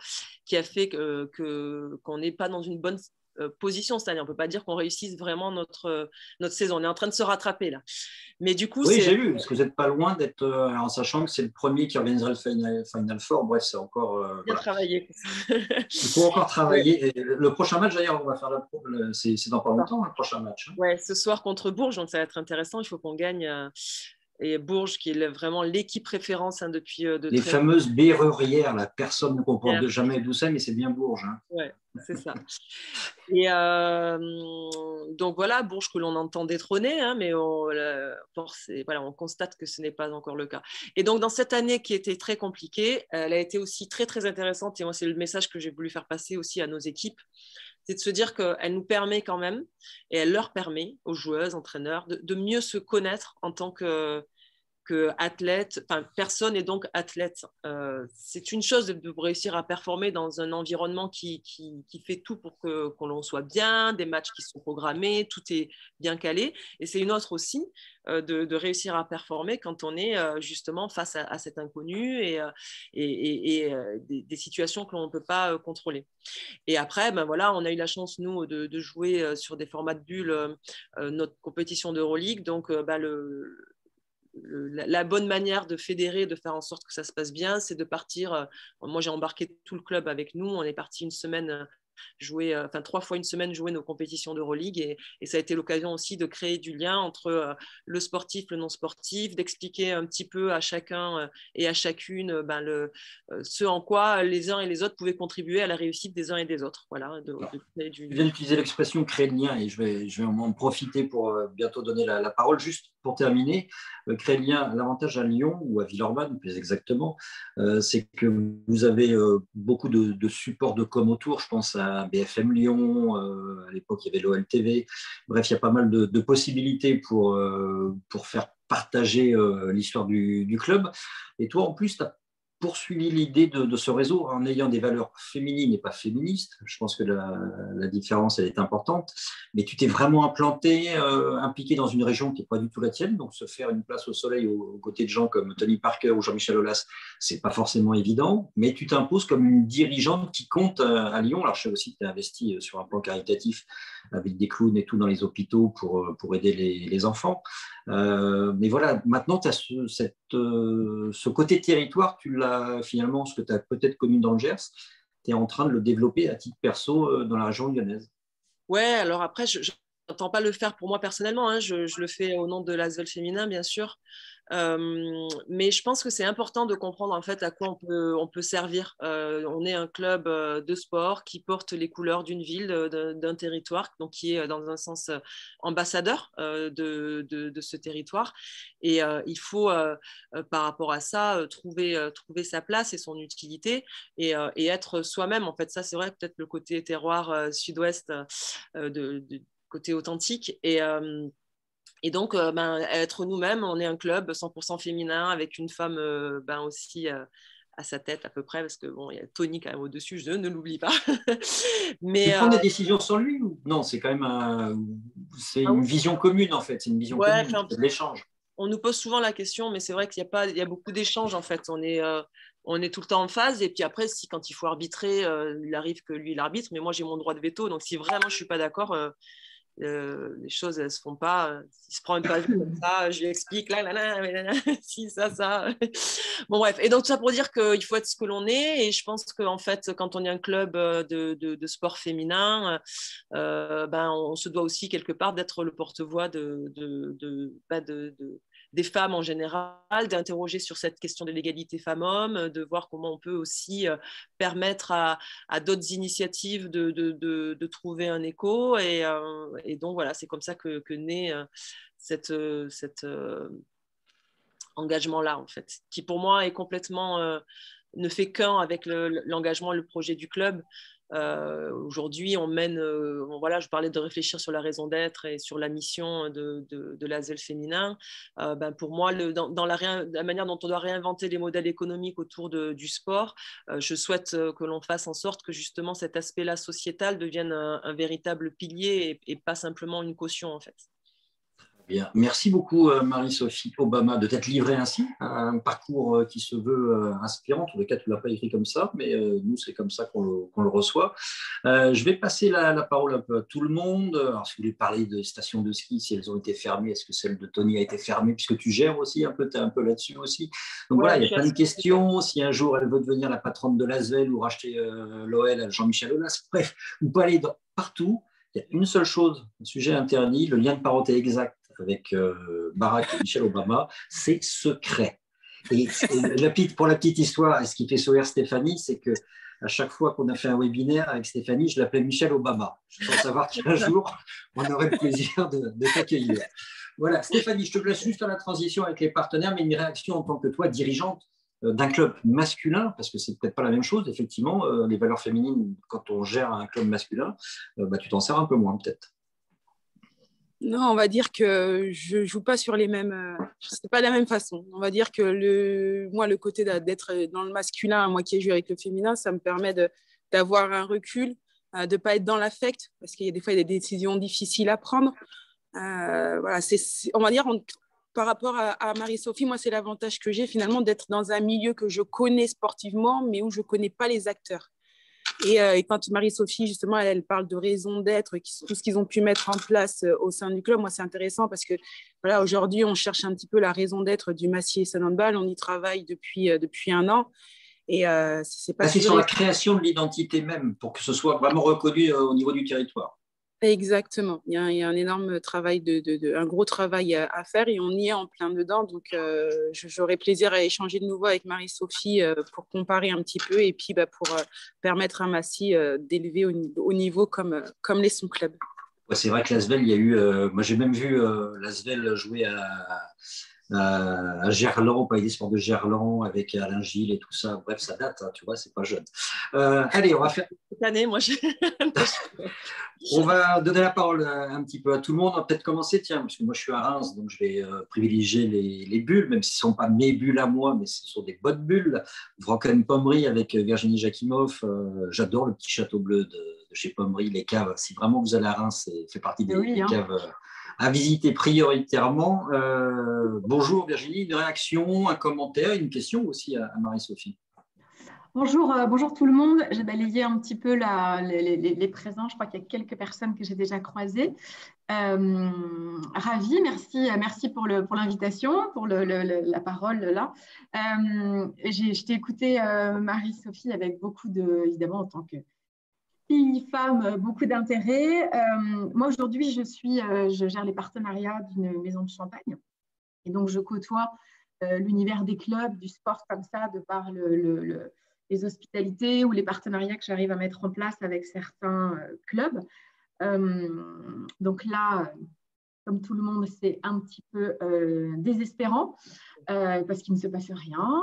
fait qu'on n'est pas dans une bonne position. C'est-à-dire, on ne peut pas dire qu'on réussisse vraiment notre saison. On est en train de se rattraper là. Mais du coup, oui, j'ai vu, parce que vous n'êtes pas loin d'être, en sachant que c'est le premier qui organiserait le Final Four. Bref, c'est encore… bien travaillé. Il faut encore travailler. Ouais. Et le prochain match, d'ailleurs, on va faire c'est dans pas longtemps, le prochain match. Hein. Ouais, ce soir contre Bourges, donc ça va être intéressant. Il faut qu'on gagne… Et Bourges, qui est vraiment l'équipe référence depuis les fameuses Bérurières, la personne ne comprend jamais d'où c'est, mais c'est bien Bourges. Hein. Oui, c'est ça. Et donc voilà, Bourges que l'on entend détrôner, hein, mais on constate que ce n'est pas encore le cas. Et donc dans cette année qui était très compliquée, elle a été aussi très très intéressante, et moi c'est le message que j'ai voulu faire passer aussi à nos équipes, c'est de se dire qu'elle nous permet quand même, et elle leur permet aux joueuses, entraîneurs, de mieux se connaître en tant qu'athlète, enfin personne est donc athlète. C'est une chose de réussir à performer dans un environnement qui fait tout pour qu'on l'on soit bien, des matchs qui sont programmés, tout est bien calé. Et c'est une autre aussi de réussir à performer quand on est justement face à cet inconnu et des situations que l'on ne peut pas contrôler. Et après, voilà, on a eu la chance, nous, de jouer sur des formats de bulles notre compétition d'Euroleague. Donc, la bonne manière de fédérer, de faire en sorte que ça se passe bien, c'est de partir. Moi, j'ai embarqué tout le club avec nous. On est parti une semaine jouer, 3 fois une semaine jouer nos compétitions d'Euroleague et ça a été l'occasion aussi de créer du lien entre le sportif, le non sportif, d'expliquer un petit peu à chacun et à chacune ce en quoi les uns et les autres pouvaient contribuer à la réussite des uns et des autres. Voilà, Je viens d'utiliser l'expression créer le lien et je vais en profiter pour bientôt donner la parole. Juste pour terminer, créer le lien, l'avantage à Lyon ou à Villeurbanne plus exactement, c'est que vous avez beaucoup de supports de com autour. Je pense à BFM Lyon, à l'époque il y avait l'OLTV. Bref, il y a pas mal de possibilités pour faire partager l'histoire du club. Et toi, en plus, tu as poursuivi l'idée de ce réseau en ayant des valeurs féminines et pas féministes. Je pense que la différence, elle est importante. Mais tu t'es vraiment implanté, impliqué dans une région qui n'est pas du tout la tienne. Donc, se faire une place au soleil aux côtés de gens comme Tony Parker ou Jean-Michel Aulas, ce n'est pas forcément évident. Mais tu t'imposes comme une dirigeante qui compte à Lyon. Alors, je sais aussi que tu as investi sur un plan caritatif avec des clowns et tout dans les hôpitaux pour aider les enfants. Mais voilà, maintenant, tu as ce côté territoire, tu l'as finalement, ce que tu as peut-être connu dans le Gers, tu es en train de le développer à titre perso dans la région lyonnaise. Ouais, alors après, je n'entends pas le faire pour moi personnellement, hein. Je le fais au nom de l'ASVEL féminin, bien sûr. Mais je pense que c'est important de comprendre en fait à quoi on peut servir. On est un club de sport qui porte les couleurs d'une ville, d'un territoire, donc qui est dans un sens ambassadeur de ce territoire. Et il faut, par rapport à ça, trouver sa place et son utilité et être soi-même. En fait, ça, c'est vrai, peut-être le côté terroir sud-ouest, côté authentique. Et donc, être nous-mêmes, on est un club 100% féminin avec une femme aussi à sa tête à peu près, parce que bon, il y a Tony quand même au-dessus, je ne l'oublie pas. Mais, tu prends des décisions sans lui ou non? C'est quand même une vision commune en fait, c'est une vision commune, c'est de l'échange. On nous pose souvent la question, mais c'est vrai qu'il y a beaucoup d'échanges en fait. On est tout le temps en phase, et puis après, quand il faut arbitrer, il arrive que lui il arbitre, mais moi j'ai mon droit de veto, donc si vraiment je suis pas d'accord. Les choses elles se font pas, il se prend une page comme ça, je lui explique si ça bon bref, et donc tout ça pour dire qu'il faut être ce que l'on est, et je pense qu'en fait quand on est un club de sport féminin, on se doit aussi quelque part d'être le porte-voix des femmes en général, d'interroger sur cette question de l'égalité femmes-hommes, de voir comment on peut aussi permettre à d'autres initiatives de trouver un écho. Et donc, voilà, c'est comme ça que naît cet engagement-là, en fait, qui pour moi est complètement, ne fait qu'un avec l'engagement et le projet du club. Aujourd'hui, on mène, voilà, je parlais de réfléchir sur la raison d'être et sur la mission de l'ASVEL féminin. Pour moi, dans la manière dont on doit réinventer les modèles économiques autour du sport, je souhaite que l'on fasse en sorte que justement cet aspect-là sociétal devienne un véritable pilier et pas simplement une caution en fait. Bien. Merci beaucoup Marie-Sophie Obama de t'être livrée ainsi, un parcours qui se veut inspirant. En tout cas, tu ne l'as pas écrit comme ça, mais nous, c'est comme ça qu'on le reçoit. Je vais passer la parole un peu à tout le monde. Alors, si vous voulez parler de stations de ski, si elles ont été fermées, est-ce que celle de Tony a été fermée, puisque tu gères aussi un peu, tu es un peu là-dessus aussi. Donc voilà, il y a plein de questions. Si un jour elle veut devenir la patronne de l'ASVEL ou racheter l'OL à Jean-Michel Aulas, bref, vous pouvez aller partout. Il y a une seule chose, un sujet interdit, le lien de parenté exact avec Barack et Michelle Obama, c'est secret. Et pour la petite histoire, et ce qui fait sourire Stéphanie, c'est que à chaque fois qu'on a fait un webinaire avec Stéphanie, je l'appelais Michelle Obama, sans savoir qu'un jour, on aurait le plaisir de t'accueillir. Voilà, Stéphanie, je te laisse juste à la transition avec les partenaires, mais une réaction en tant que toi, dirigeante d'un club masculin, parce que c'est peut-être pas la même chose, effectivement, les valeurs féminines, quand on gère un club masculin, tu t'en sers un peu moins peut-être. Non, on va dire que je joue pas sur les mêmes. C'est pas de la même façon. On va dire que moi, le côté d'être dans le masculin, moi qui ai joué avec le féminin, ça me permet d'avoir un recul, de pas être dans l'affect, parce qu'il y a des fois des décisions difficiles à prendre. Voilà, on va dire par rapport à Marie-Sophie, moi, c'est l'avantage que j'ai finalement d'être dans un milieu que je connais sportivement, mais où je connais pas les acteurs. Et quand Marie-Sophie, justement, elle parle de raison d'être, tout ce qu'ils ont pu mettre en place au sein du club, moi, c'est intéressant parce que voilà, aujourd'hui, on cherche un petit peu la raison d'être du Massier Sun Handball. On y travaille depuis 1 an. Et c'est sur la création de l'identité même, pour que ce soit vraiment reconnu au niveau du territoire. Exactement. Il y a un énorme travail, un gros travail à faire et on y est en plein dedans. Donc, j'aurai plaisir à échanger de nouveau avec Marie-Sophie pour comparer un petit peu et puis pour permettre à Massy d'élever au niveau comme l'est son club. Ouais, c'est vrai que l'ASVEL, il y a eu. Moi, j'ai même vu l'ASVEL jouer à Gerland, au Palais des Sports de Gerland, avec Alain Gilles et tout ça. Bref, ça date, hein, tu vois, c'est pas jeune. Allez, on va faire. Cette année, moi, On va donner la parole un petit peu à tout le monde. On va peut-être commencer, tiens, parce que moi je suis à Reims, donc je vais privilégier les bulles, même si ce ne sont pas mes bulles à moi, mais ce sont des bonnes bulles. Pommery avec Virginie Jakimov. J'adore le petit château bleu de chez Pommery, les caves. Si vraiment vous allez à Reims, c'est fait partie des caves à visiter prioritairement. Bonjour Virginie, une réaction, un commentaire, une question aussi à Marie-Sophie. Bonjour, bonjour tout le monde. J'ai balayé un petit peu les présents. Je crois qu'il y a quelques personnes que j'ai déjà croisées. Ravie, merci pour l'invitation, pour la parole là. Je t'ai écouté, Marie-Sophie, avec beaucoup évidemment, en tant que fille, femme, beaucoup d'intérêt. Moi, aujourd'hui, je gère les partenariats d'une maison de champagne. Et donc, je côtoie l'univers des clubs, du sport comme ça, de par les hospitalités ou les partenariats que j'arrive à mettre en place avec certains clubs. Donc là, comme tout le monde, c'est un petit peu désespérant parce qu'il ne se passe rien.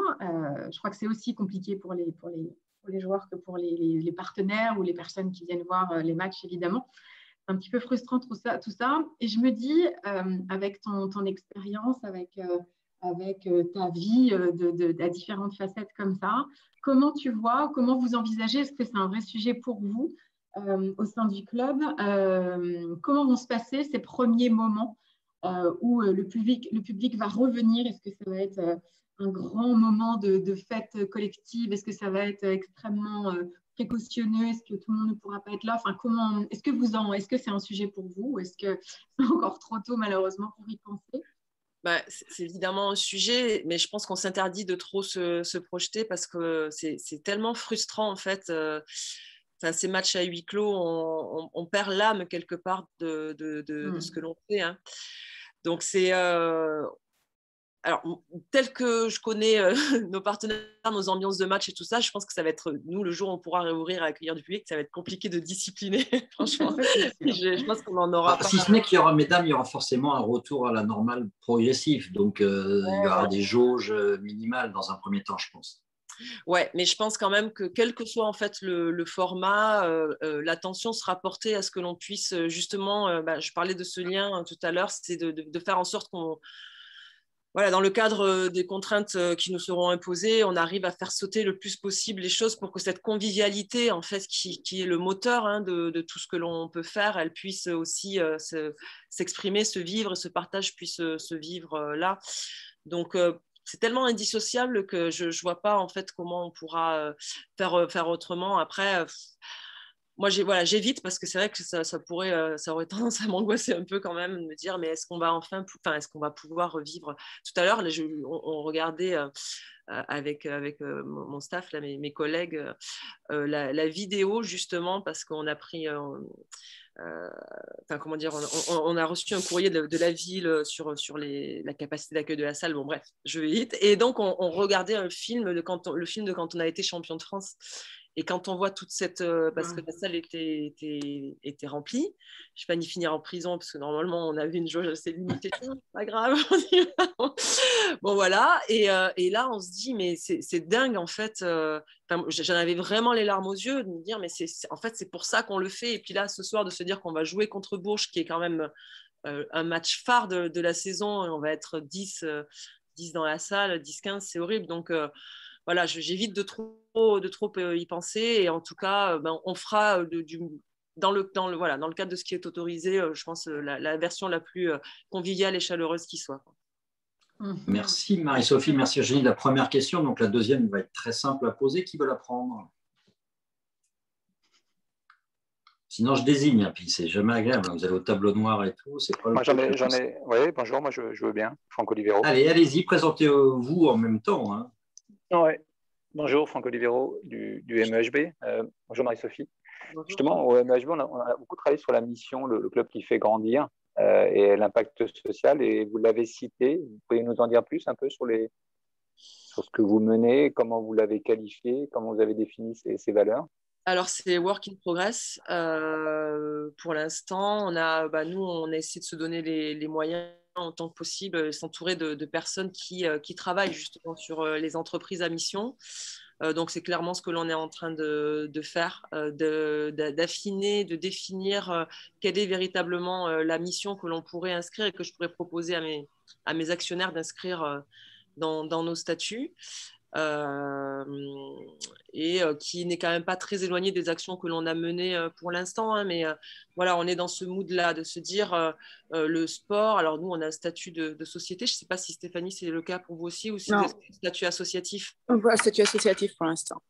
Je crois que c'est aussi compliqué pour les joueurs que pour les partenaires ou les personnes qui viennent voir les matchs, évidemment. C'est un petit peu frustrant tout ça. Et je me dis, avec ton expérience, avec ta vie à différentes facettes comme ça, comment tu vois, comment vous envisagez, est-ce que c'est un vrai sujet pour vous au sein du club, comment vont se passer ces premiers moments où le public va revenir? Est-ce que ça va être un grand moment de fête collective? Est-ce que ça va être extrêmement précautionneux? Est-ce que tout le monde ne pourra pas être là? Enfin, est-ce que c'est un sujet pour vous, ou est-ce que c'est encore trop tôt malheureusement pour y penser? C'est évidemment un sujet, mais je pense qu'on s'interdit de trop se projeter parce que c'est tellement frustrant en fait. Ces matchs à huis clos, on perd l'âme quelque part de ce que l'on fait. Hein. Donc c'est alors, tel que je connais nos partenaires, nos ambiances de match et tout ça, je pense que ça va être, nous, le jour où on pourra réouvrir et accueillir du public, ça va être compliqué de discipliner, franchement. Je pense qu'on en aura pas. Si ce n'est qu'il y aura, mesdames, il y aura forcément un retour à la normale progressif. Donc, il y aura des jauges minimales dans un premier temps, je pense. Ouais, mais je pense quand même que quel que soit en fait le format, l'attention sera portée à ce que l'on puisse justement, je parlais de ce lien tout à l'heure, c'est de faire en sorte qu'on... Voilà, dans le cadre des contraintes qui nous seront imposées, on arrive à faire sauter le plus possible les choses pour que cette convivialité, en fait, qui est le moteur de tout ce que l'on peut faire, elle puisse aussi s'exprimer, se vivre, et ce partage puisse se vivre là. Donc, c'est tellement indissociable que je ne vois pas, en fait, comment on pourra faire autrement. Après... Moi, j'évite parce que c'est vrai que ça aurait tendance à m'angoisser un peu quand même, de me dire, mais est-ce qu'on va est-ce qu'on va pouvoir revivre? Tout à l'heure, on regardait avec mon staff, là, mes collègues, la vidéo justement parce qu'on a pris... comment dire, on a reçu un courrier de la ville sur la capacité d'accueil de la salle. Bon, bref, je vais vite. Et donc, on regardait le film de quand on a été champion de France. Et quand on voit toute cette... parce que la salle était remplie, je ne vais pas ni finir en prison, parce que normalement, on avait une jauge assez limitée. Pas grave. Bon, voilà. Et là, on se dit, mais c'est dingue, en fait. J'en avais vraiment les larmes aux yeux, de me dire, mais en fait, c'est pour ça qu'on le fait. Et puis là, ce soir, de se dire qu'on va jouer contre Bourges, qui est quand même un match phare de la saison. On va être 10 dans la salle, 10-15, c'est horrible. Donc... voilà, j'évite de trop y penser et en tout cas, on fera dans le cadre de ce qui est autorisé, je pense la version la plus conviviale et chaleureuse qui soit. Merci Marie-Sophie, merci Virginie. La première question, donc la deuxième va être très simple à poser. Qui veut la prendre? Sinon, je désigne, puis c'est jamais agréable. Vous allez au tableau noir et tout. C'est pas moi, j'en ai. Oui, bonjour, moi je veux bien. Franck Olivero. Allez-y, présentez-vous en même temps. Hein. Ouais. Bonjour, Franck Olivero du MEHB. Bonjour Marie-Sophie. Justement, au MEHB, on a beaucoup travaillé sur la mission, le club qui fait grandir et l'impact social. Et vous l'avez cité. Vous pouvez nous en dire plus un peu sur ce que vous menez, comment vous l'avez qualifié, comment vous avez défini ces valeurs? Alors, c'est work in progress. Pour l'instant, nous, on a essayé de se donner les moyens autant que possible, s'entourer de personnes qui travaillent justement sur les entreprises à mission. Donc, c'est clairement ce que l'on est en train de faire, d'affiner, de définir quelle est véritablement la mission que l'on pourrait inscrire et que je pourrais proposer à mes actionnaires d'inscrire dans nos statuts. Et qui n'est quand même pas très éloigné des actions que l'on a menées pour l'instant, hein, mais voilà, on est dans ce mood-là de se dire le sport. Alors nous, on a un statut de société. Je ne sais pas si Stéphanie, c'est le cas pour vous aussi, ou si vous êtes un statut associatif. On voit un statut associatif pour l'instant.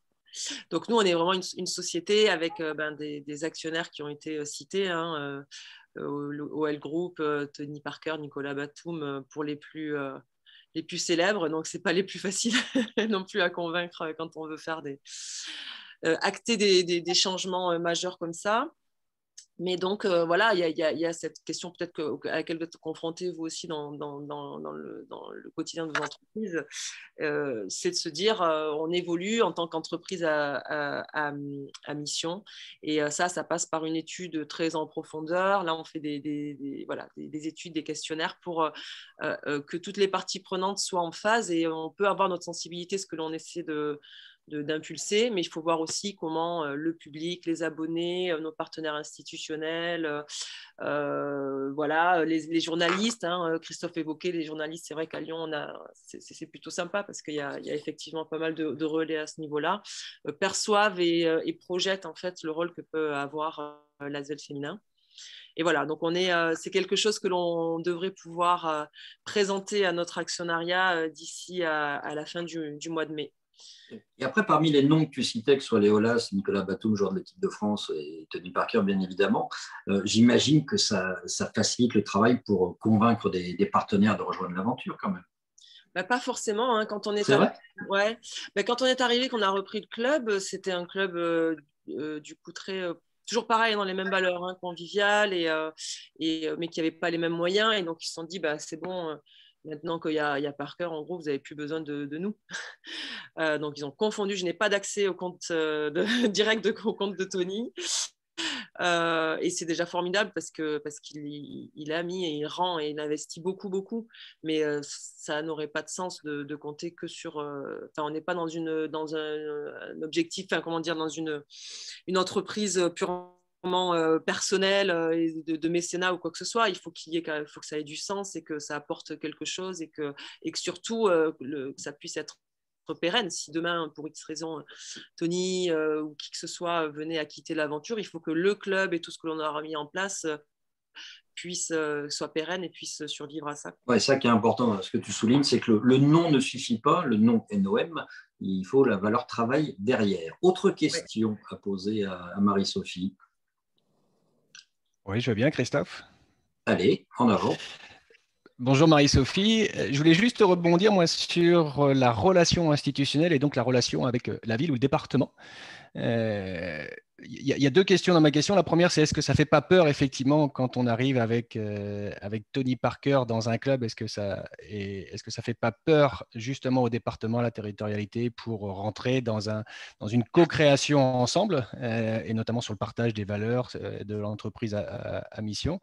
Donc nous, on est vraiment une société avec des actionnaires qui ont été cités, hein, OL Group, Tony Parker, Nicolas Batum, pour les plus célèbres, donc ce n'est pas les plus faciles non plus à convaincre quand on veut faire acter des changements majeurs comme ça. Mais donc, voilà, il y a cette question peut-être à laquelle vous êtes confrontés vous aussi dans le quotidien de vos entreprises, c'est de se dire, on évolue en tant qu'entreprise à mission, et ça passe par une étude très en profondeur. Là, on fait des études, des questionnaires pour que toutes les parties prenantes soient en phase, et on peut avoir notre sensibilité, ce que l'on essaie d'impulser, mais il faut voir aussi comment le public, les abonnés, nos partenaires institutionnels, voilà, les journalistes, hein, Christophe évoquait les journalistes. C'est vrai qu'à Lyon, c'est plutôt sympa parce qu'il y a effectivement pas mal de relais à ce niveau-là, perçoivent et projettent en fait le rôle que peut avoir l'ASVEL féminin. Et voilà, donc c'est quelque chose que l'on devrait pouvoir présenter à notre actionnariat d'ici à la fin du mois de mai. Et après, parmi les noms que tu citais, que ce soit Léolas, Nicolas Batum, joueur de l'équipe de France, et Tony Parker, bien évidemment, j'imagine que ça facilite le travail pour convaincre des partenaires de rejoindre l'aventure quand même. Bah, pas forcément, hein. Quand on est vrai ouais. Bah, quand on est arrivé, qu'on a repris le club, c'était un club du coup très toujours pareil, dans les mêmes valeurs, hein, conviviales, mais qui n'avaient pas les mêmes moyens, et donc ils se sont dit bah, c'est bon. Maintenant qu'il y a Parker, en gros, vous n'avez plus besoin de nous. Donc, ils ont confondu. Je n'ai pas d'accès au compte direct au compte de Tony. Et c'est déjà formidable parce qu'il a mis et il rend et il investit beaucoup, beaucoup. Mais ça n'aurait pas de sens de compter que sur... on n'est pas dans un objectif, comment dire, dans une entreprise purement personnel et de mécénat ou quoi que ce soit. Il faut faut que ça ait du sens et que ça apporte quelque chose, et que surtout que ça puisse être pérenne. Si demain, pour X raison, Tony ou qui que ce soit venait à quitter l'aventure, il faut que le club et tout ce que l'on aura mis en place soit pérenne et puisse survivre à ça. Ouais, ça qui est important, ce que tu soulignes, c'est que le nom ne suffit pas, le nom NOM, il faut la valeur travail derrière. Autre question à poser à Marie-Sophie. Oui, je veux bien, Christophe. Allez, en avant. Bonjour Marie-Sophie. Je voulais juste rebondir moi sur la relation institutionnelle et donc la relation avec la ville ou le département. Il y a deux questions dans ma question. La première, c'est est-ce que ça ne fait pas peur effectivement quand on arrive avec Tony Parker dans un club? Est-ce que ça ne fait pas peur justement au département, à la territorialité, pour rentrer dans une co-création ensemble, et notamment sur le partage des valeurs de l'entreprise à mission?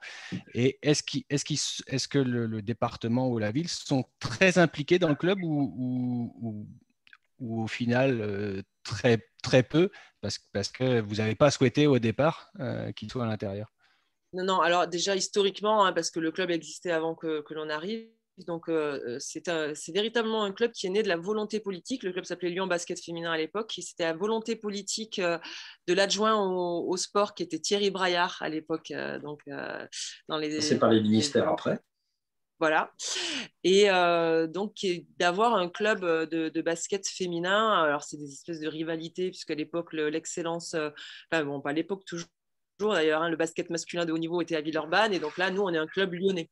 Et est-ce que le département ou la ville sont très impliqués dans le club ou au final très, très peu, parce que vous n'avez pas souhaité au départ qu'il soit à l'intérieur? Non, alors déjà historiquement, hein, parce que le club existait avant que l'on arrive, donc c'est véritablement un club qui est né de la volonté politique. Le club s'appelait Lyon Basket Féminin à l'époque, et c'était la volonté politique de l'adjoint au sport qui était Thierry Braillard à l'époque. C'est par les ministères après. Voilà. Et donc, d'avoir un club de basket féminin, alors c'est des espèces de rivalités, puisqu'à l'époque, l'excellence, pas à l'époque toujours d'ailleurs, hein, le basket masculin de haut niveau était à Villeurbanne, et donc là, nous, on est un club lyonnais.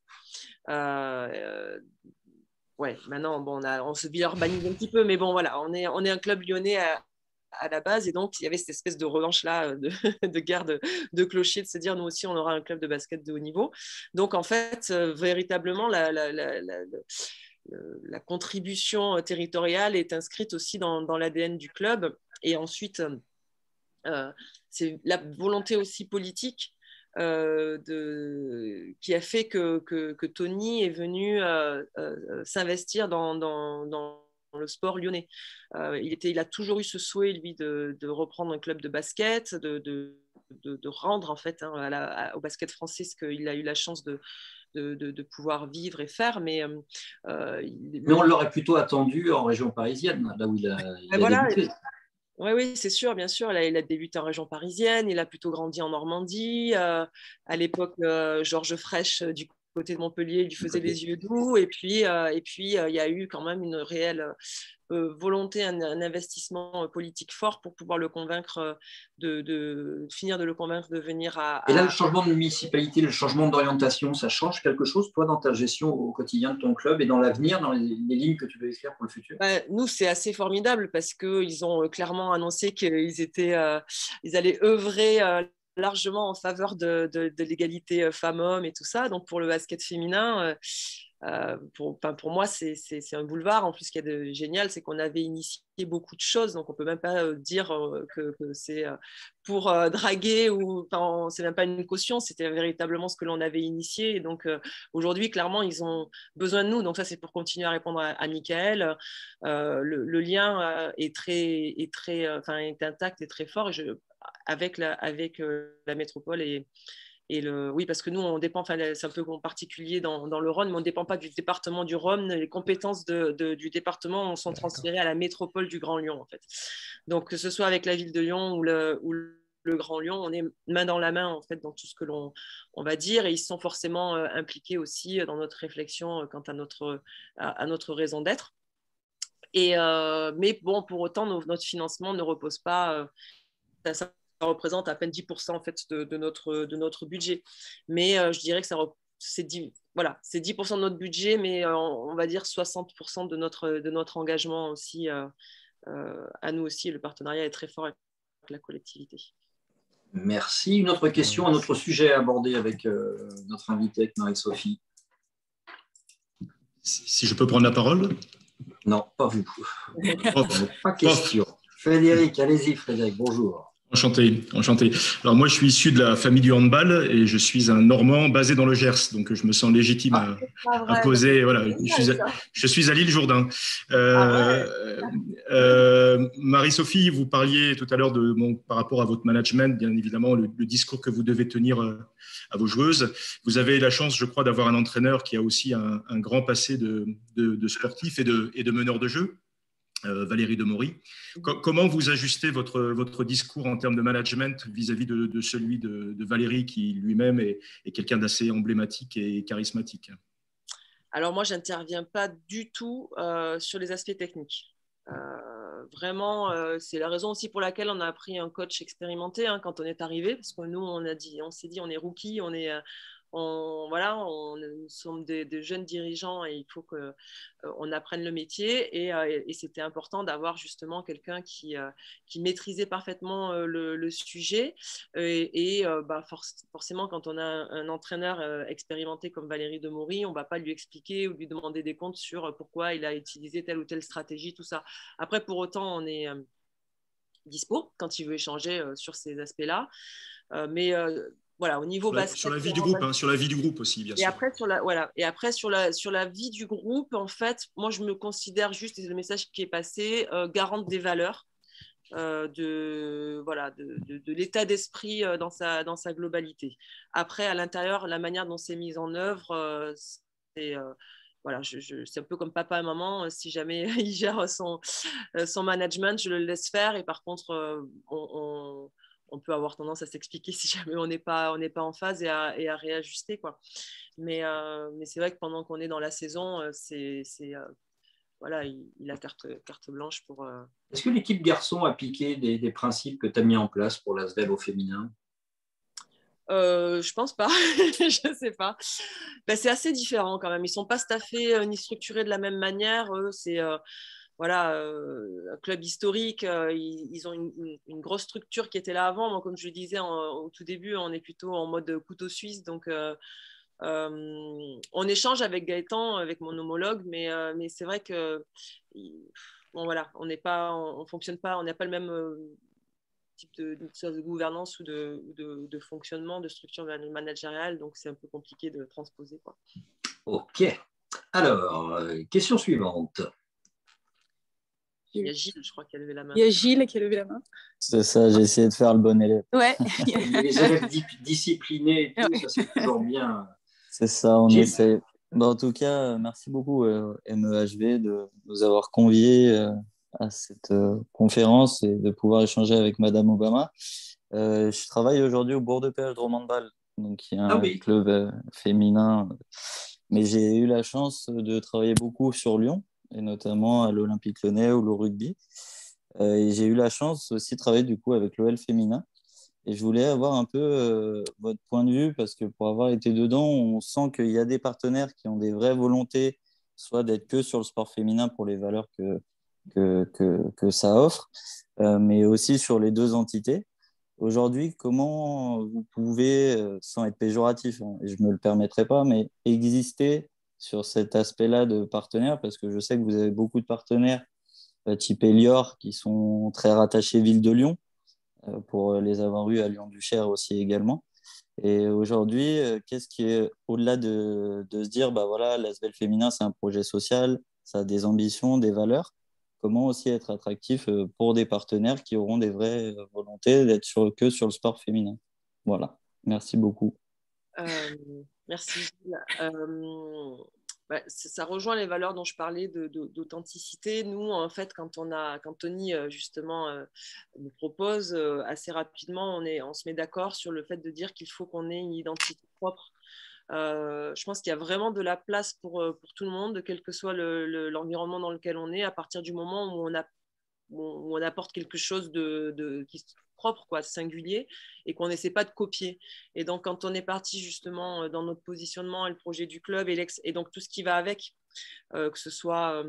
Maintenant, on se villeurbanise un petit peu, mais bon, voilà, on est un club lyonnais à la base, et donc il y avait cette espèce de revanche-là, de guerre de clocher, de se dire nous aussi on aura un club de basket de haut niveau. Donc en fait, véritablement, la contribution territoriale est inscrite aussi dans l'ADN du club. Et ensuite, c'est la volonté aussi politique qui a fait que Tony est venu s'investir dans le sport lyonnais. Il a toujours eu ce souhait, lui, de reprendre un club de basket, de rendre en fait au basket français ce qu'il a eu la chance de pouvoir vivre et faire. Mais on l'aurait plutôt attendu en région parisienne, là où il a voilà, débuté. Oui, c'est sûr, bien sûr. Il a débuté en région parisienne, il a plutôt grandi en Normandie. À l'époque, Georges Frêche, du côté de Montpellier, lui faisait les yeux doux. Et puis, il y a eu quand même une réelle volonté, un investissement politique fort pour pouvoir le convaincre finir de le convaincre de venir Et là, le changement de municipalité, le changement d'orientation, ça change quelque chose, toi, dans ta gestion au quotidien de ton club et dans l'avenir, dans les lignes que tu veux écrire pour le futur? Nous, c'est assez formidable parce qu'ils ont clairement annoncé ils allaient œuvrer largement en faveur de l'égalité femmes-hommes et tout ça. Donc, pour le basket féminin, pour moi, c'est un boulevard. En plus, ce qui est génial, c'est qu'on avait initié beaucoup de choses. Donc, on ne peut même pas dire que c'est pour draguer ou c'est même pas une caution. C'était véritablement ce que l'on avait initié. Et donc, aujourd'hui, clairement, ils ont besoin de nous. Donc, ça, c'est pour continuer à répondre à Michael. Le lien est intact et très fort avec la métropole oui, parce que nous, on dépend, c'est un peu particulier dans le Rhône, mais on ne dépend pas du département du Rhône. Les compétences du département sont transférées à la métropole du Grand Lyon, en fait. Donc, que ce soit avec la ville de Lyon ou le Grand Lyon, on est main dans la main, en fait, dans tout ce que on va dire. Et ils sont forcément impliqués aussi dans notre réflexion quant à notre raison d'être. Mais bon, pour autant, notre financement ne repose pas... ça représente à peine 10% en fait, de notre budget. Mais je dirais que c'est 10% de notre budget, mais on va dire 60% de notre engagement aussi, à nous aussi. Le partenariat est très fort avec la collectivité. Merci. Une autre question, un autre sujet à aborder avec notre invitée, avec Marie-Sophie. Si je peux prendre la parole? Non, pas vous. Pas question. Frédéric, allez-y Frédéric, bonjour. Enchanté. Alors moi, je suis issu de la famille du handball et je suis un Normand basé dans le Gers, donc je me sens légitime à poser. Voilà, je suis à l'île Jourdain. Marie-Sophie, vous parliez tout à l'heure par rapport à votre management, bien évidemment, le discours que vous devez tenir à vos joueuses. Vous avez la chance, je crois, d'avoir un entraîneur qui a aussi un grand passé de sportif et de meneur de jeu. Valérie Demory. Comment vous ajustez votre discours en termes de management vis-à-vis de celui de Valérie, qui lui-même est quelqu'un d'assez emblématique et charismatique? Alors moi, je n'interviens pas du tout sur les aspects techniques. Vraiment, c'est la raison aussi pour laquelle on a pris un coach expérimenté quand on est arrivé, parce que nous, on s'est dit, on est rookie, nous sommes des jeunes dirigeants et il faut qu'on apprenne le métier et c'était important d'avoir justement quelqu'un qui maîtrisait parfaitement le sujet forcément quand on a un entraîneur expérimenté comme Valérie Demory, on ne va pas lui expliquer ou lui demander des comptes sur pourquoi il a utilisé telle ou telle stratégie, tout ça. Après, pour autant, on est dispo quand il veut échanger sur ces aspects-là, mais voilà, au niveau basket. Sur la vie du groupe, sur la vie du groupe aussi, bien sûr. Et après, sur la vie du groupe, en fait, moi, je me considère juste, et c'est le message qui est passé, garante des valeurs, de l'état d'esprit dans sa globalité. Après, à l'intérieur, la manière dont c'est mis en œuvre, c'est un peu comme papa et maman. Si jamais il gère son management, je le laisse faire. Et par contre, on peut avoir tendance à s'expliquer si jamais on n'est pas en phase et à réajuster, quoi. Mais c'est vrai que pendant qu'on est dans la saison, il a carte blanche pour... Est-ce que l'équipe garçon a appliqué des principes que tu as mis en place pour l'Asvel au féminin? Je pense pas, je sais pas. C'est assez différent quand même. Ils sont pas staffés ni structurés de la même manière. C'est un club historique. Ils ont une grosse structure qui était là avant. Moi, comme je le disais au tout début, on est plutôt en mode couteau suisse. Donc, on échange avec Gaëtan, avec mon homologue, mais c'est vrai que on fonctionne pas, on n'a pas le même type de gouvernance ou de fonctionnement, de structure managériale, donc c'est un peu compliqué de transposer, quoi. Ok. Alors, question suivante. Il y a Gilles, je crois, qui a levé la main. Il y a Gilles qui a levé la main. C'est ça, j'ai essayé de faire le bon élève. Ouais. Les élèves disciplinés et tout, ça c'est toujours bien. C'est ça, on Gilles. essaie. En tout cas, merci beaucoup MEHV de nous avoir conviés à cette conférence et de pouvoir échanger avec Madame Obama. Je travaille aujourd'hui au Bourg de Péage de Romandval, donc qui est un club féminin. Mais j'ai eu la chance de travailler beaucoup sur Lyon, et notamment à l'Olympique Lyonnais ou le rugby. Et j'ai eu la chance aussi de travailler du coup avec l'OL féminin. Et je voulais avoir un peu votre point de vue, parce que pour avoir été dedans, on sent qu'il y a des partenaires qui ont des vraies volontés, soit d'être que sur le sport féminin pour les valeurs que ça offre, mais aussi sur les deux entités. Aujourd'hui, comment vous pouvez, sans être péjoratif, hein, et je ne me le permettrai pas, mais exister sur cet aspect-là de partenaires, parce que je sais que vous avez beaucoup de partenaires type Elior qui sont très rattachés Ville de Lyon, pour les avoir eus à Lyon-Duchère aussi également. Et aujourd'hui, qu'est-ce qui est au-delà de se dire, bah voilà, l'ASVEL féminin, c'est un projet social, ça a des ambitions, des valeurs. Comment aussi être attractif pour des partenaires qui auront des vraies volontés d'être que sur le sport féminin. Voilà, merci beaucoup. Merci Gilles. Ça rejoint les valeurs dont je parlais d'authenticité. Nous, en fait, quand Tony justement nous propose assez rapidement, on se met d'accord sur le fait de dire qu'il faut qu'on ait une identité propre. Je pense qu'il y a vraiment de la place pour tout le monde, quel que soit l'environnement dans lequel on est, à partir du moment où on apporte quelque chose qui est propre, quoi, singulier, et qu'on n'essaie pas de copier. Et donc, quand on est parti justement dans notre positionnement et le projet du club et donc tout ce qui va avec, que ce soit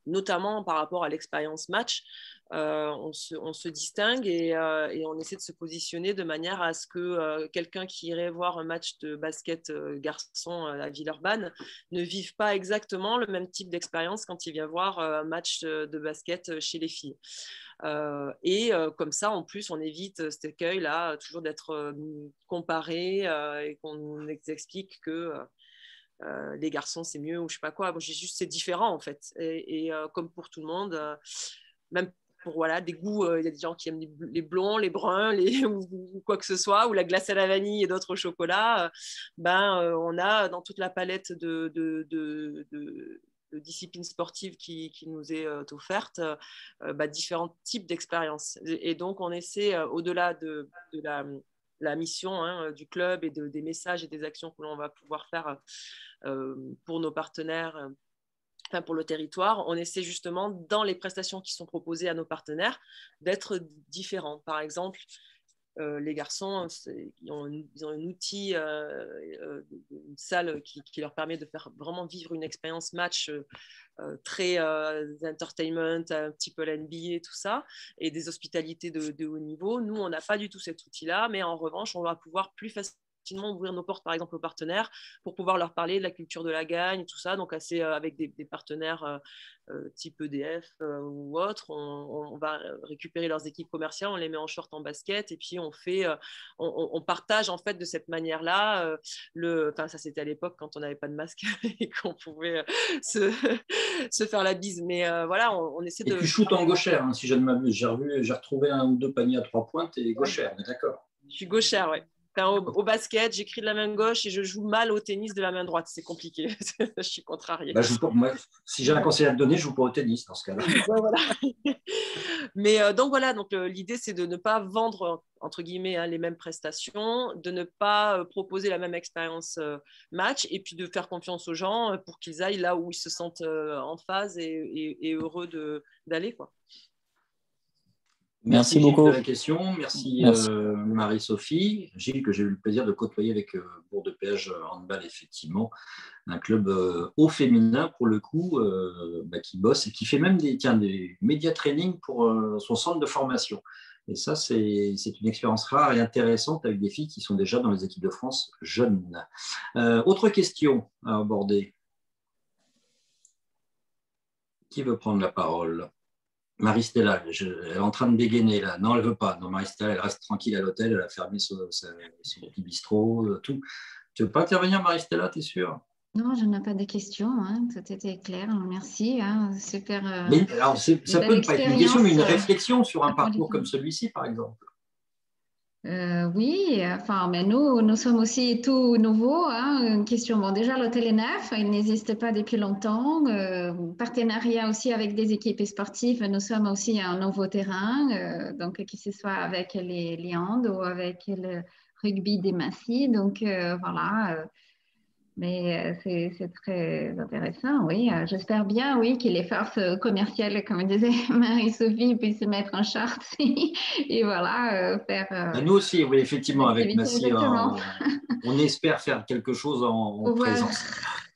notamment par rapport à l'expérience match, on se distingue et on essaie de se positionner de manière à ce que quelqu'un qui irait voir un match de basket garçon à Villeurbanne ne vive pas exactement le même type d'expérience quand il vient voir un match de basket chez les filles. Comme ça, en plus, on évite cet écueil-là, toujours d'être comparé et qu'on nous explique que les garçons c'est mieux ou je sais pas quoi. Bon, c'est différent en fait. Et comme pour tout le monde, même pour des goûts, il y a des gens qui aiment les blonds, les bruns, ou quoi que ce soit, ou la glace à la vanille et d'autres chocolats. On a dans toute la palette de disciplines sportives qui nous est offerte différents types d'expériences. Et donc on essaie, au-delà de la mission du club et des messages et des actions que l'on va pouvoir faire pour nos partenaires, pour le territoire, on essaie justement dans les prestations qui sont proposées à nos partenaires d'être différents. Par exemple, les garçons, ils ont un outil, une salle qui leur permet de faire vraiment vivre une expérience match très entertainment, un petit peu l'NBA, tout ça, et des hospitalités de haut niveau. Nous, on n'a pas du tout cet outil-là, mais en revanche, on va pouvoir plus facilement ouvrir nos portes, par exemple, aux partenaires pour pouvoir leur parler de la culture de la gagne, tout ça. Donc, avec des partenaires type EDF ou autre, on va récupérer leurs équipes commerciales, on les met en short en basket et puis on partage en fait de cette manière-là. Ça, c'était à l'époque quand on n'avait pas de masque et qu'on pouvait se faire la bise. Mais voilà, on essaie de... Et tu shootes en gauchère, hein, si je ne m'abuse. J'ai retrouvé 1 ou 2 paniers à 3 pointes et gauchère, on est d'accord? Je suis gauchère, ouais. Au basket, j'écris de la main gauche et je joue mal au tennis de la main droite. C'est compliqué. Je suis contrariée. Si j'ai un conseil à te donner, je joue pas au tennis dans ce cas-là. Voilà. Mais donc l'idée, c'est de ne pas vendre, entre guillemets, les mêmes prestations, de ne pas proposer la même expérience match et puis de faire confiance aux gens pour qu'ils aillent là où ils se sentent en phase et heureux d'aller, quoi. Merci beaucoup de la question. Merci. Marie-Sophie. Gilles, que j'ai eu le plaisir de côtoyer avec Bourg de Péage Handball, effectivement. Un club haut féminin, pour le coup, qui bosse et qui fait même des média training pour son centre de formation. Et ça, c'est une expérience rare et intéressante avec des filles qui sont déjà dans les équipes de France jeunes. Autre question à aborder. Qui veut prendre la parole ? Marie-Stella, elle est en train de dégainer là. Non, elle ne veut pas. Non, Marie-Stella, elle reste tranquille à l'hôtel. Elle a fermé son petit bistrot, tout. Tu ne veux pas intervenir, Marie-Stella, tu es sûre? Non, je n'ai pas de questions, hein. Tout était clair. Merci, hein. Super. Mais alors, ça Une belle peut ne pas être une question, mais une expérience, réflexion sur un pour les parcours comme filles. celui-ci, par exemple. Oui, enfin, mais nous sommes aussi tout nouveaux, hein. Une question, bon, déjà, l'hôtel est neuf, il n'existe pas depuis longtemps. Partenariat aussi avec des équipes sportives, nous sommes aussi un nouveau terrain, donc que ce soit avec les hands ou avec le rugby des Massy. Donc, voilà. Mais c'est très intéressant, oui. J'espère bien, oui, que les forces commerciales, comme disait Marie-Sophie, puissent se mettre en charte et voilà, faire Et nous aussi, oui, effectivement, avec l'activité Massy, exactement. on espère faire quelque chose en Pouvoir présence.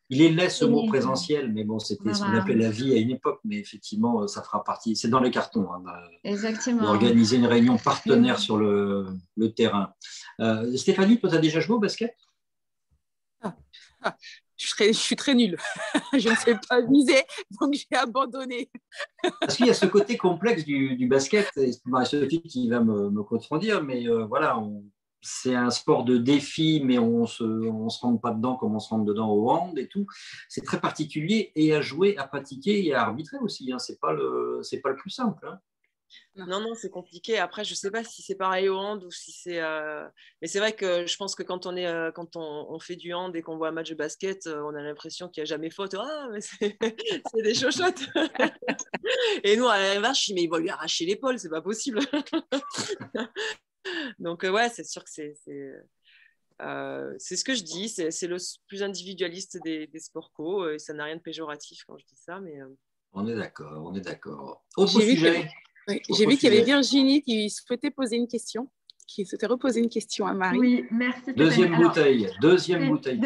Il est laid ce mot aider. présentiel, mais bon, c'était ce qu'on Voilà, appelait la vie à une époque, mais effectivement, ça fera partie, c'est dans les cartons, hein, exactement. d'organiser une réunion Mais partenaire sur le terrain. Stéphanie, toi, tu as déjà joué au basket? Ah, ah, je suis très nulle. Je ne sais pas viser, donc j'ai abandonné. Parce qu'il y a ce côté complexe du basket, et c'est Marie-Sophie qui va me contredire, mais voilà, c'est un sport de défi, mais on se rentre pas dedans comme on se rentre dedans au hand et tout. C'est très particulier et à jouer, à pratiquer et à arbitrer aussi. Hein. C'est pas le plus simple. Hein. Non, c'est compliqué. Après, je ne sais pas si c'est pareil au hand ou si c'est. Mais c'est vrai que je pense que quand on fait du hand et qu'on voit un match de basket, on a l'impression qu'il n'y a jamais faute. Ah, mais c'est des chochottes. Et nous, à l'inverse, je dis, mais il va lui arracher l'épaule, c'est pas possible. Donc, ouais, c'est sûr que c'est ce que je dis. C'est le plus individualiste des sports co. Et ça n'a rien de péjoratif quand je dis ça. Mais, On est d'accord, on est d'accord. Autre J'ai vu sujet. J'ai vu qu'il y avait Virginie qui souhaitait poser une question, qui souhaitait reposer une question à Marie. Oui, merci Stéphanie. Deuxième bouteille pour Deuxième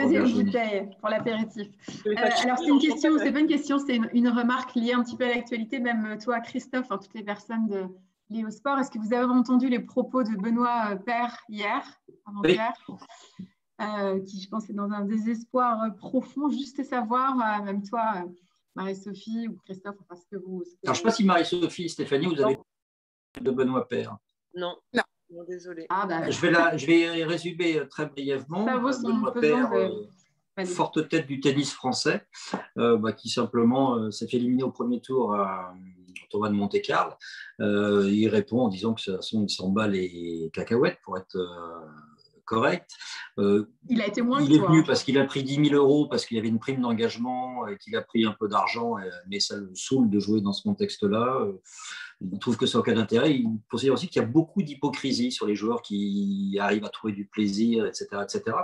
Virginie. bouteille pour l'apéritif. Alors c'est une question, c'est pas une question, c'est une remarque liée un petit peu à l'actualité, même toi Christophe, toutes les personnes liées au sport. Est-ce que vous avez entendu les propos de Benoît Paire hier, avant-hier, qui je pense est dans un désespoir profond, juste savoir, même toi Marie-Sophie ou Christophe, ce que vous... Alors, je ne sais pas si Marie-Sophie et Stéphanie, vous avez de Benoît Paire. Non, désolé. Je vais résumer très brièvement. Benoît Paire, forte tête du tennis français, qui simplement s'est fait éliminer au premier tour au tournoi de Monte-Carlo. Il répond en disant que de toute façon, il s'en bat les cacahuètes pour être correct. Il a été moins il est venu parce qu'il a pris 10 000 euros, parce qu'il y avait une prime d'engagement et qu'il a pris un peu d'argent, mais ça le saoule de jouer dans ce contexte-là. Il trouve que c'est aucun intérêt. Il considère aussi qu'il y a beaucoup d'hypocrisie sur les joueurs qui arrivent à trouver du plaisir, etc. etc.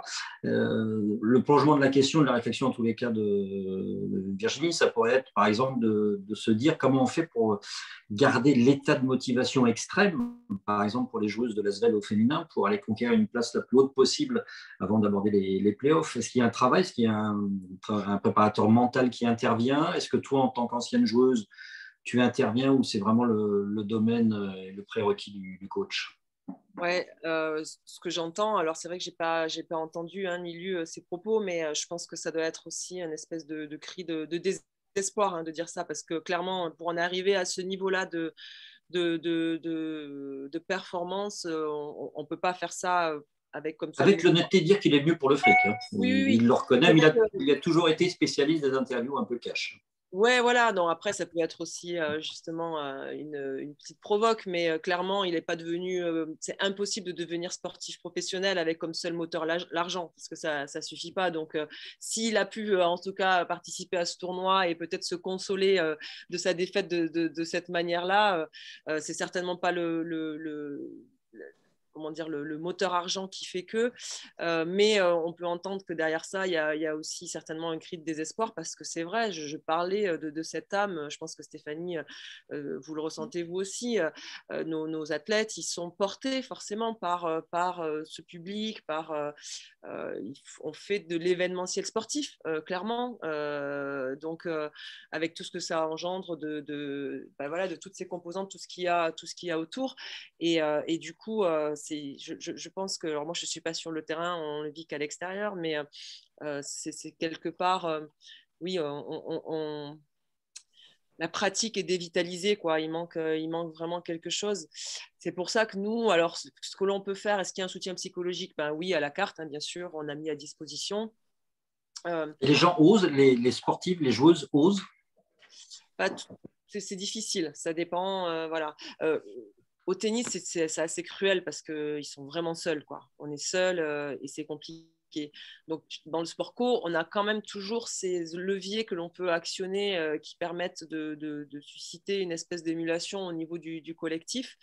Le prolongement de la question, de la réflexion en tous les cas de Virginie, ça pourrait être par exemple de se dire comment on fait pour garder l'état de motivation extrême, par exemple pour les joueuses de l'ASVEL au féminin, pour aller conquérir une place la plus haute possible avant d'aborder les playoffs. Est-ce qu'il y a un travail, est-ce qu'il y a un préparateur mental qui intervient? Est-ce que toi, en tant qu'ancienne joueuse, tu interviens ou c'est vraiment le domaine et le prérequis du coach? Ouais, ce que j'entends, alors c'est vrai que j'ai pas entendu ni lu ces propos, mais je pense que ça doit être aussi une espèce de cri de désespoir de dire ça, parce que clairement, pour en arriver à ce niveau-là de performance, on ne peut pas faire ça avec comme ça. Avec l'honnêteté de dire qu'il est venu pour le fric. Hein. Oui. Il le reconnaît, mais il a toujours été spécialiste des interviews un peu cash. Ouais, voilà. Non, après, ça peut être aussi justement une petite provoque, mais clairement, il n'est pas devenu. C'est impossible de devenir sportif professionnel avec comme seul moteur l'argent, parce que ça ne suffit pas. Donc, s'il a pu en tout cas participer à ce tournoi et peut-être se consoler de sa défaite de cette manière-là, c'est certainement pas comment dire, le moteur argent qui fait que, mais on peut entendre que derrière ça, il y a aussi certainement un cri de désespoir, parce que c'est vrai, je parlais de cette âme, je pense que Stéphanie, vous le ressentez vous aussi, nos athlètes, ils sont portés forcément par ce public, on fait de l'événementiel sportif, clairement, donc avec tout ce que ça engendre de toutes ces composantes, tout ce qu'il y a autour, et du coup, je pense que, alors moi je ne suis pas sur le terrain, on ne le vit qu'à l'extérieur, mais c'est quelque part, oui, la pratique est dévitalisée, quoi. Il manque vraiment quelque chose. C'est pour ça que nous, alors, ce que l'on peut faire, est-ce qu'il y a un soutien psychologique? Ben oui, à la carte, hein, bien sûr, on a mis à disposition. Et les gens osent, les sportives, les joueuses osent? C'est difficile, ça dépend. Voilà. Au tennis, c'est assez cruel parce qu'ils sont vraiment seuls, quoi. On est seuls et c'est compliqué. Donc, dans le sport co, on a quand même toujours ces leviers que l'on peut actionner qui permettent de susciter une espèce d'émulation au niveau du collectif.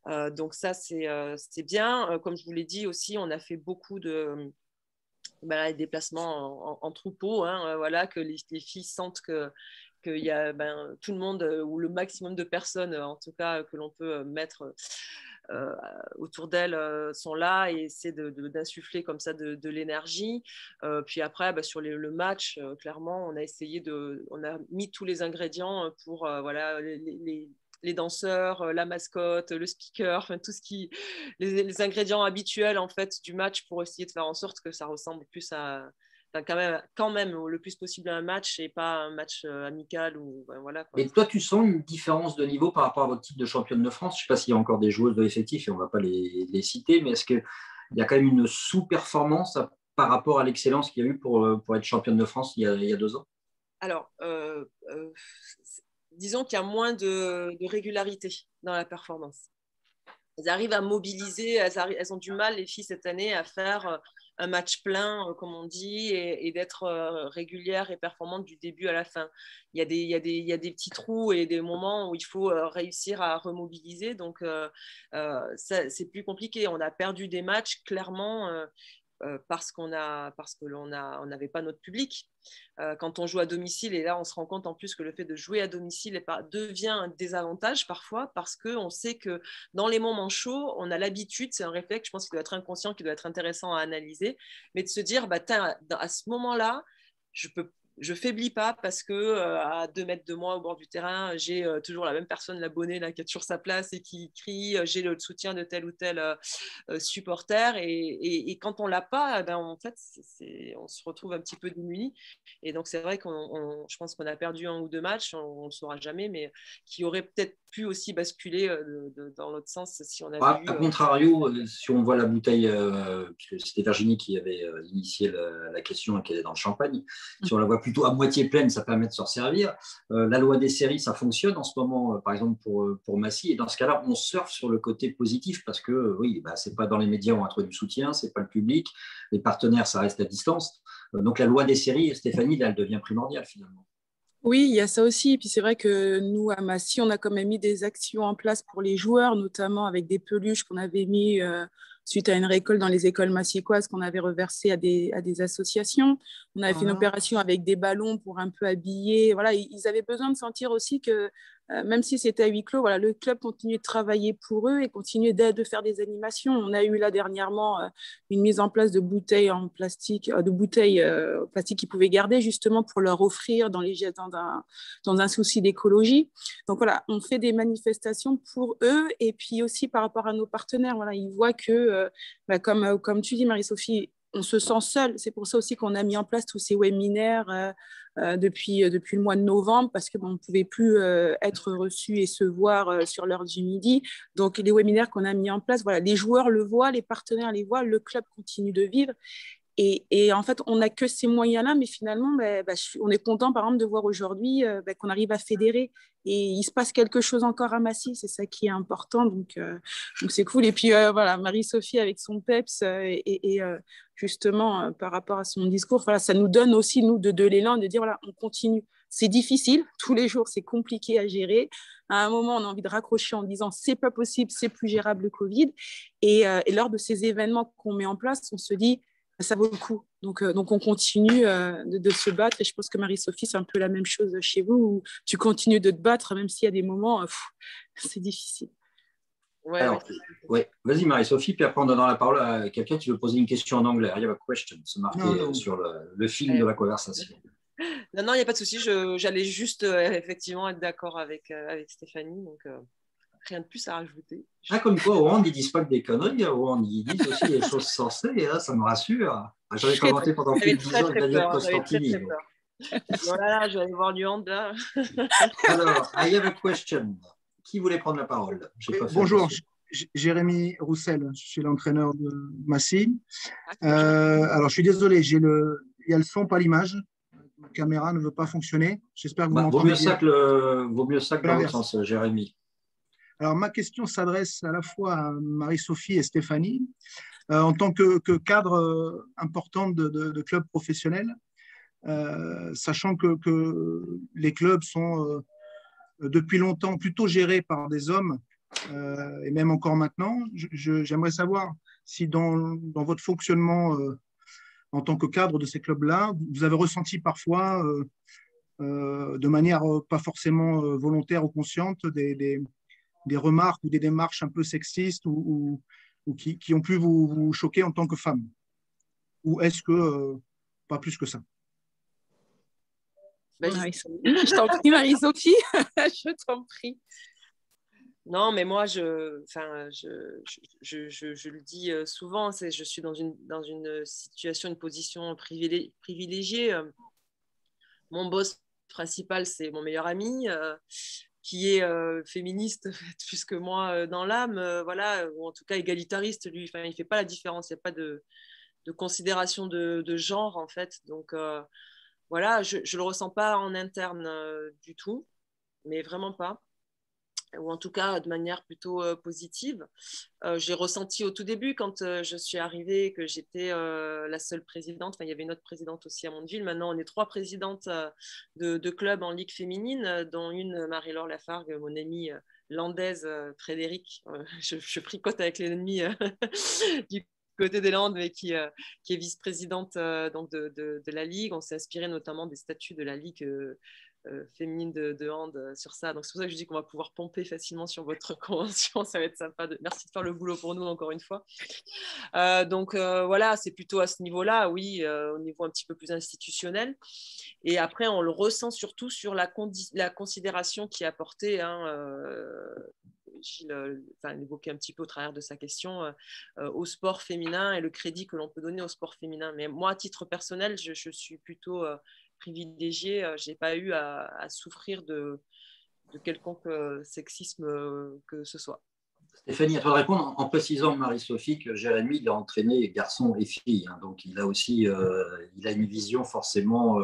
Donc ça, c'est bien. Comme je vous l'ai dit aussi, on a fait beaucoup de déplacements en troupeau, hein, voilà, que les filles sentent qu'il y a tout le monde ou le maximum de personnes, en tout cas, que l'on peut mettre autour d'elles sont là et essaient d'insuffler comme ça de l'énergie. Puis après, sur le match, clairement, on a mis tous les ingrédients pour voilà, les danseurs, la mascotte, le speaker, enfin, les ingrédients habituels en fait du match pour essayer de faire en sorte que ça ressemble plus à quand même le plus possible à un match et pas un match amical ou voilà, quoi. Et toi, tu sens une différence de niveau par rapport à votre titre de championne de France? Je ne sais pas s'il y a encore des joueuses de l'effectif et on ne va pas les citer, mais est-ce qu'il y a quand même une sous-performance par rapport à l'excellence qu'il y a eu pour être championne de France il y a 2 ans? Alors, disons qu'il y a moins de régularité dans la performance. Elles arrivent à mobiliser, elles ont du mal, les filles, cette année, à faire un match plein, comme on dit, et d'être régulières et performantes du début à la fin. Il y a des petits trous et des moments où il faut réussir à remobiliser. Donc, c'est plus compliqué. On a perdu des matchs, clairement, parce qu'on n'avait pas notre public. Quand on joue à domicile, et là on se rend compte en plus que le fait de jouer à domicile devient un désavantage parfois, parce qu'on sait que dans les moments chauds, on a l'habitude, c'est un réflexe, je pense qu'il doit être inconscient, qui doit être intéressant à analyser, mais de se dire, à ce moment-là, je faiblis pas parce que à 2 mètres de moi au bord du terrain, j'ai toujours la même personne, l'abonné là, qui a toujours sa place et qui crie, j'ai le soutien de tel ou tel supporter, et quand on l'a pas, en fait on se retrouve un petit peu démuni, et donc c'est vrai je pense qu'on a perdu 1 ou 2 matchs, on le saura jamais, mais qui aurait peut-être pu aussi basculer dans l'autre sens si on avait eu… A contrario, si on voit la bouteille, puisque c'était Virginie qui avait initié la question et qui est dans le champagne, si on la voit plutôt à moitié pleine, ça permet de se resservir. La loi des séries, ça fonctionne en ce moment, par exemple pour Massy, et dans ce cas-là, on surfe sur le côté positif parce que oui, c'est pas dans les médias où on va trouver du soutien, c'est pas le public, les partenaires, ça reste à distance. Donc la loi des séries, Stéphanie, là, elle devient primordiale finalement. Oui, il y a ça aussi. Et puis c'est vrai que nous, à Massy, on a quand même mis des actions en place pour les joueurs, notamment avec des peluches qu'on avait mis suite à une récolte dans les écoles massiccoises qu'on avait reversées à des associations. On avait fait une opération avec des ballons pour un peu habiller. Voilà, ils avaient besoin de sentir aussi que même si c'était à huis clos, voilà, le club continuait de travailler pour eux et continuait de faire des animations. On a eu là dernièrement une mise en place de bouteilles en plastique, plastique qu'ils pouvaient garder justement pour leur offrir dans un souci d'écologie. Donc voilà, on fait des manifestations pour eux et puis aussi par rapport à nos partenaires. Voilà, ils voient que, comme tu dis, Marie-Sophie, on se sent seul. C'est pour ça aussi qu'on a mis en place tous ces webinaires depuis le mois de novembre, parce qu'on ne pouvait plus être reçus et se voir sur l'heure du midi. Donc, les webinaires qu'on a mis en place, voilà, les joueurs le voient, les partenaires les voient, le club continue de vivre. Et en fait, on n'a que ces moyens-là, mais finalement, on est content, par exemple, de voir aujourd'hui qu'on arrive à fédérer. Et il se passe quelque chose encore à Massy, c'est ça qui est important. Donc c'est cool. Et puis, voilà, Marie-Sophie avec son PEPS justement, par rapport à son discours, voilà, ça nous donne aussi, nous, de l'élan, de dire, voilà, on continue. C'est difficile, tous les jours, c'est compliqué à gérer. À un moment, on a envie de raccrocher en disant, c'est pas possible, c'est plus gérable le Covid. Et lors de ces événements qu'on met en place, on se dit, ça vaut le coup. Donc on continue de se battre. Et je pense que Marie-Sophie, c'est un peu la même chose chez vous, où tu continues de te battre, même s'il y a des moments, c'est difficile. Ouais, alors, ouais. Vas-y Marie-Sophie, puis après on donne la parole à quelqu'un qui veut poser une question en anglais. Il y a une question, se marquer sur le fil de la conversation. Non, il n'y a pas de souci. J'allais juste effectivement être d'accord avec Stéphanie. Donc, rien de plus à rajouter. Comme quoi, au Rwanda, ils ne disent pas que des conneries. Au Rwanda, ils disent aussi les choses sensées. Et là, ça me rassure. J'avais commenté pendant plus de 10 ans avec Daniel Costantini. Voilà, je vais aller voir du hand là. Alors, I have a question. Qui voulait prendre la parole? Bonjour, Jérémy Roussel, je suis l'entraîneur de Massy. Alors, je suis désolé, il y a le son, pas l'image. Ma caméra ne veut pas fonctionner. J'espère que vous m'entendez bien. Vaut mieux ça que dans l'autre sens, Jérémy. Alors, ma question s'adresse à la fois à Marie-Sophie et Stéphanie. En tant que cadre important de clubs professionnels, sachant que les clubs sont depuis longtemps plutôt gérés par des hommes, et même encore maintenant, j'aimerais savoir si dans votre fonctionnement en tant que cadre de ces clubs-là, vous avez ressenti parfois, de manière pas forcément volontaire ou consciente, des remarques ou des démarches un peu sexistes ou qui ont pu vous choquer en tant que femme? Ou est-ce que pas plus que ça? Je t'en prie, Marie-Sophie, je t'en prie. Non, mais moi, je le dis souvent, je suis dans une situation, une position privilégiée. Mon boss principal, c'est mon meilleur ami, qui est féministe plus que moi dans l'âme, voilà, ou en tout cas égalitariste, lui. Enfin, il ne fait pas la différence, il n'y a pas de considération de genre, en fait. Donc, voilà, je ne le ressens pas en interne du tout, mais vraiment pas. Ou en tout cas de manière plutôt positive. J'ai ressenti au tout début, quand je suis arrivée, que j'étais la seule présidente. Enfin, il y avait une autre présidente aussi à Mondeville. Maintenant, on est 3 présidentes de clubs en ligue féminine, dont une, Marie-Laure Lafargue, mon amie landaise, Frédéric. Je fricote avec l'ennemi du côté des Landes, mais qui est vice-présidente donc de la Ligue. On s'est inspiré notamment des statuts de la Ligue féminine de hand sur ça. Donc, c'est pour ça que je dis qu'on va pouvoir pomper facilement sur votre convention. Ça va être sympa. Merci de faire le boulot pour nous, encore une fois. Donc, voilà, c'est plutôt à ce niveau-là, oui, au niveau un petit peu plus institutionnel. Et après, on le ressent surtout sur la considération qui est apportée, Gilles l'évoquait un petit peu au travers de sa question, au sport féminin et le crédit que l'on peut donner au sport féminin. Mais moi, à titre personnel, je suis plutôt privilégiée. Je n'ai pas eu à souffrir de quelconque sexisme que ce soit. Stéphanie, à toi de répondre en précisant, Marie-Sophie, que Jérémy, il a entraîné garçons et filles. Donc, il a aussi il a une vision forcément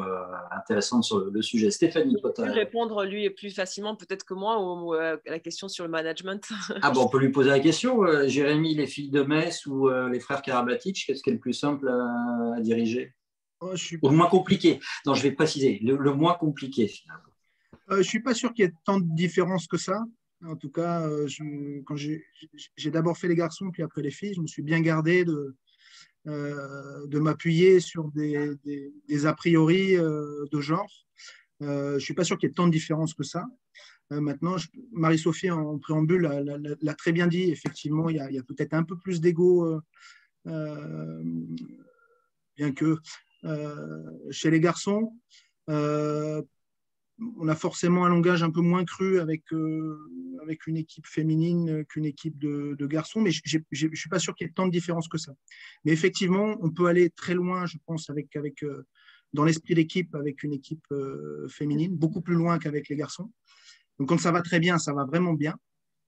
intéressante sur le sujet. Stéphanie, toi, tu as... répondre, lui, plus facilement peut-être que moi à la question sur le management. Ah bon, on peut lui poser la question. Jérémy, les filles de Metz ou les frères Karabatic, qu'est-ce qui est le plus simple à diriger? Ou le moins compliqué? Non, je vais préciser. Le moins compliqué, finalement. Je ne suis pas sûr qu'il y ait tant de différences que ça. En tout cas, quand j'ai d'abord fait les garçons, puis après les filles, je me suis bien gardé de m'appuyer sur des a priori de genre. Je ne suis pas sûr qu'il y ait tant de différences que ça. Maintenant, Marie-Sophie, en préambule, l'a très bien dit. Effectivement, il y a peut-être un peu plus d'ego, bien que chez les garçons, on a forcément un langage un peu moins cru avec une équipe féminine qu'une équipe de garçons, mais je ne suis pas sûr qu'il y ait tant de différences que ça. Mais effectivement, on peut aller très loin, je pense, dans l'esprit d'équipe avec une équipe féminine, beaucoup plus loin qu'avec les garçons. Donc, quand ça va très bien, ça va vraiment bien.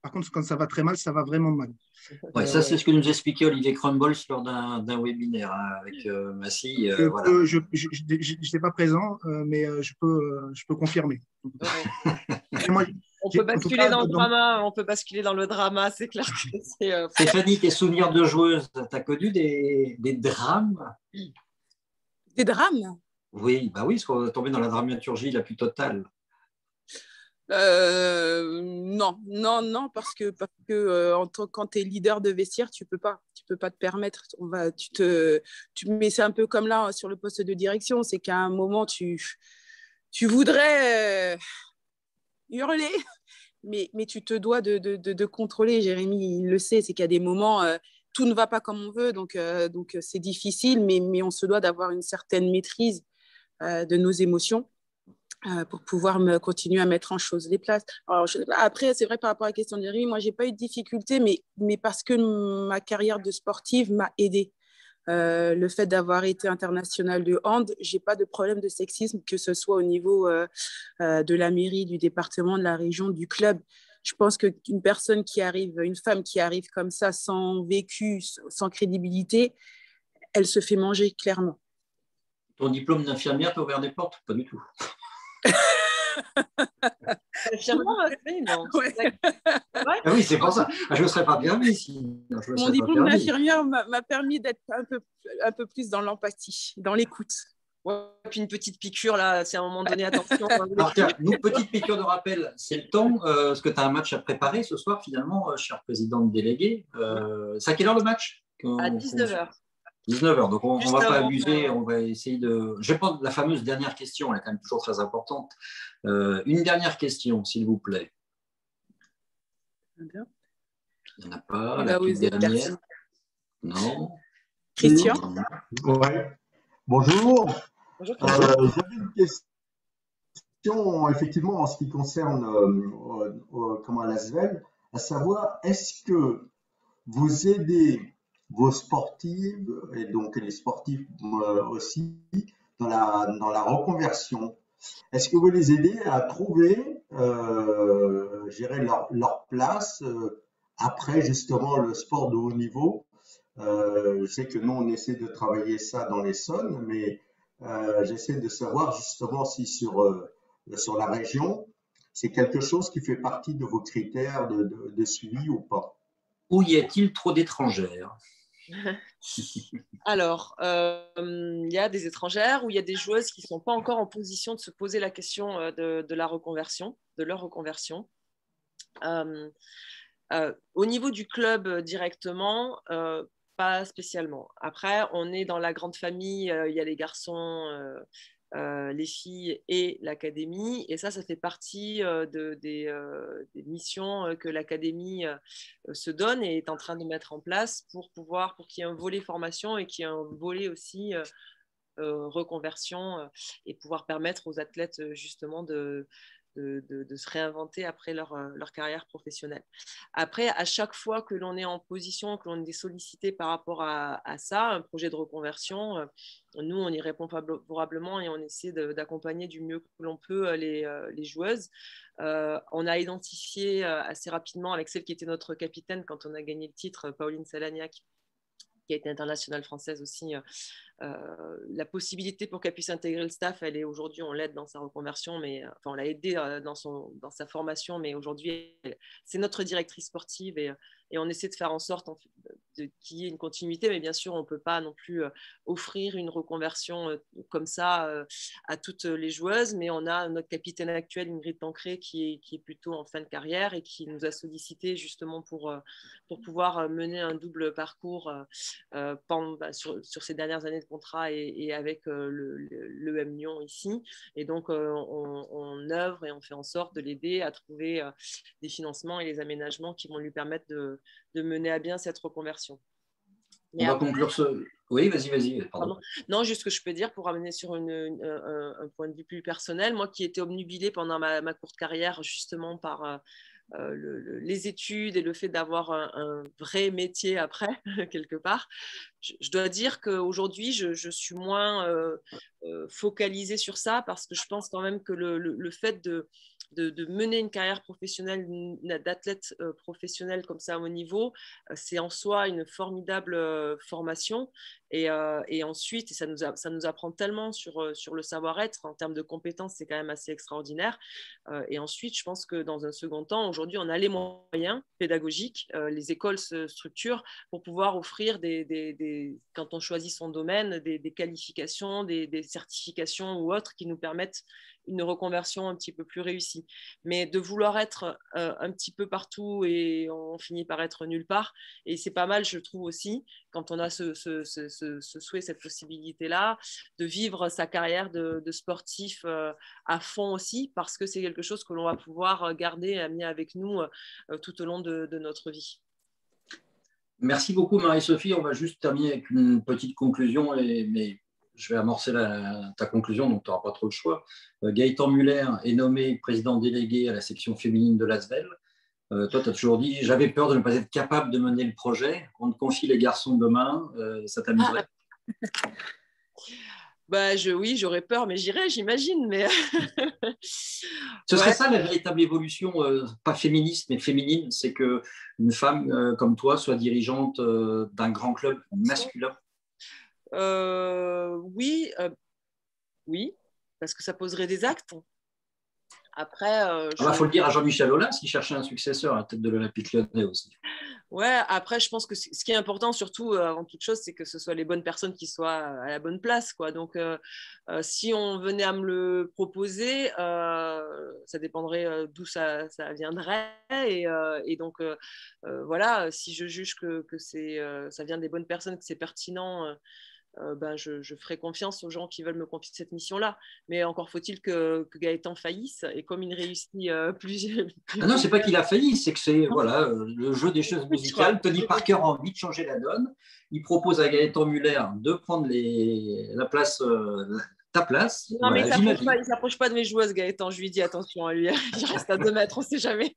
Par contre, quand ça va très mal, ça va vraiment mal. Ouais, ça, c'est ce que nous expliquait Olivier Crumbles lors d'un webinaire avec Massy. Voilà. Je n'étais pas présent, mais je peux confirmer. Moi, on peut basculer dans le drama. On peut basculer dans le drama, c'est clair. Stéphanie, tes souvenirs de joueuse, tu as connu des drames? Des drames? Oui, bah oui, parce qu'on est tombé dans la dramaturgie la plus totale. Non, parce que quand tu es leader de vestiaire, tu peux pas te permettre. Mais c'est un peu comme là sur le poste de direction, c'est qu'à un moment tu voudrais hurler, mais tu te dois de contrôler. Jérémy, il le sait, c'est qu'il y a des moments tout ne va pas comme on veut, donc c'est difficile, mais on se doit d'avoir une certaine maîtrise de nos émotions. Pour pouvoir continuer à mettre en chose les places. Alors, après, c'est vrai par rapport à la question de Jérémy, moi, je n'ai pas eu de difficulté, mais parce que ma carrière de sportive m'a aidée le fait d'avoir été internationale de hand, j'ai pas de problème de sexisme, que ce soit au niveau de la mairie, du département, de la région, du club. Je pense qu'une personne qui arrive, une femme qui arrive comme ça, sans vécu, sans crédibilité, elle se fait manger clairement. Ton diplôme d'infirmière t'a ouvert des portes? Pas du tout. Non. Ouais. Ah oui, c'est pour ça. Je ne serais pas permis ici. Mon diplôme d'infirmière m'a permis d'être un peu plus dans l'empathie, dans l'écoute. Ouais, puis une petite piqûre, là, c'est à un moment donné, attention. Alors, tiens, nous, petite piqûre de rappel, c'est le temps, parce que tu as un match à préparer ce soir, finalement, chère présidente déléguée. C'est à quelle heure le match? À 19h. 19h, donc on ne va pas abuser, on va essayer de… Je vais prendre la fameuse dernière question, elle est quand même toujours très importante. Une dernière question, s'il vous plaît. Il n'y en a pas, la toute dernière. Non. Christian. Ouais. Bonjour. Bonjour. J'avais une question, effectivement, en ce qui concerne l'ASVEL, à savoir, est-ce que vous aidez vos sportives et donc les sportifs aussi dans la reconversion? Est-ce que vous les aidez à trouver leur place après justement le sport de haut niveau? Je sais que nous on essaie de travailler ça dans l'Essonne, mais j'essaie de savoir justement si sur la région c'est quelque chose qui fait partie de vos critères de suivi ou pas. Où y a-t-il trop d'étrangères? Alors, il y a des étrangères ou il y a des joueuses qui ne sont pas encore en position de se poser la question de la reconversion, de leur reconversion. Au niveau du club directement, pas spécialement. Après, on est dans la grande famille, il y a les garçons, les filles et l'académie. Et ça fait partie des missions que l'académie se donne et est en train de mettre en place pour qu'il y ait un volet formation et qu'il y ait un volet aussi reconversion et pouvoir permettre aux athlètes justement de se réinventer après leur carrière professionnelle. Après, à chaque fois que l'on est en position, que l'on est sollicité par rapport à ça, un projet de reconversion, nous, on y répond favorablement et on essaie d'accompagner du mieux que l'on peut les joueuses. On a identifié assez rapidement avec celle qui était notre capitaine quand on a gagné le titre, Pauline Salagnac, qui a été internationale française aussi, la possibilité pour qu'elle puisse intégrer le staff, elle est aujourd'hui, on l'aide dans sa reconversion, mais enfin, on l'a aidée dans sa formation, mais aujourd'hui, c'est notre directrice sportive et on essaie de faire en sorte qu'il y ait une continuité, mais bien sûr, on ne peut pas non plus offrir une reconversion comme ça à toutes les joueuses, mais on a notre capitaine actuelle, Ingrid Tancré, qui est plutôt en fin de carrière et qui nous a sollicité justement pour pouvoir mener un double parcours sur ces dernières années de contrat et avec l'EM Lyon ici. Et donc, on œuvre et on fait en sorte de l'aider à trouver des financements et les aménagements qui vont lui permettre de mener à bien cette reconversion. On va conclure ce… Oui, vas-y. Pardon. Non, juste ce que je peux dire pour amener sur un point de vue plus personnel. Moi qui étais obnubilée pendant ma courte carrière justement par les études et le fait d'avoir un vrai métier après, quelque part, je dois dire qu'aujourd'hui, je suis moins focalisée sur ça parce que je pense quand même que le fait de mener une carrière professionnelle d'athlète professionnel comme ça à haut niveau, c'est en soi une formidable formation et ensuite ça nous apprend tellement sur le savoir-être en termes de compétences, c'est quand même assez extraordinaire et ensuite je pense que dans un second temps, aujourd'hui on a les moyens pédagogiques, les écoles se structurent pour pouvoir offrir quand on choisit son domaine, des qualifications, des certifications ou autres qui nous permettent une reconversion un petit peu plus réussie. Mais de vouloir être un petit peu partout et on finit par être nulle part. Et c'est pas mal, je trouve aussi, quand on a ce souhait, cette possibilité-là, de vivre sa carrière de sportif à fond aussi, parce que c'est quelque chose que l'on va pouvoir garder et amener avec nous tout au long de notre vie. Merci beaucoup Marie-Sophie. On va juste terminer avec une petite conclusion, mais je vais amorcer ta conclusion, donc tu n'auras pas trop le choix. Gaëtan Muller est nommé président délégué à la section féminine de l'ASVEL. Toi, tu as toujours dit, j'avais peur de ne pas être capable de mener le projet. On te confie les garçons demain, ça t'amuserait? Bah, oui, j'aurais peur, mais j'irais, j'imagine. Mais Ce serait ouais. ça la véritable évolution, pas féministe, mais féminine, c'est qu'une femme comme toi soit dirigeante d'un grand club masculin. Oui, oui, parce que ça poserait des actes. Après, Faut le dire à Jean-Michel Aulas, qui cherchait un successeur à la tête de l'Olympique Lyonnais aussi. Ouais, après, je pense que ce qui est important, surtout avant toute chose, c'est que ce soit les bonnes personnes qui soient à la bonne place, quoi. Donc, si on venait à me le proposer, ça dépendrait d'où ça viendrait. Et donc, voilà, si je juge que ça vient des bonnes personnes, que c'est pertinent, ben, je ferai confiance aux gens qui veulent me confier cette mission-là. Mais encore faut-il que Gaëtan faillisse. Et comme il réussit plus. Ah non, c'est pas qu'il a failli, c'est que c'est voilà, le jeu des choses musicales. Tony Parker a envie de changer la donne. Il propose à Gaëtan Muller de prendre la place, ta place. Non, mais voilà, il ne s'approche pas de mes joueuses, Gaëtan. Je lui dis attention à lui. Il reste à 2 mètres, on ne sait jamais.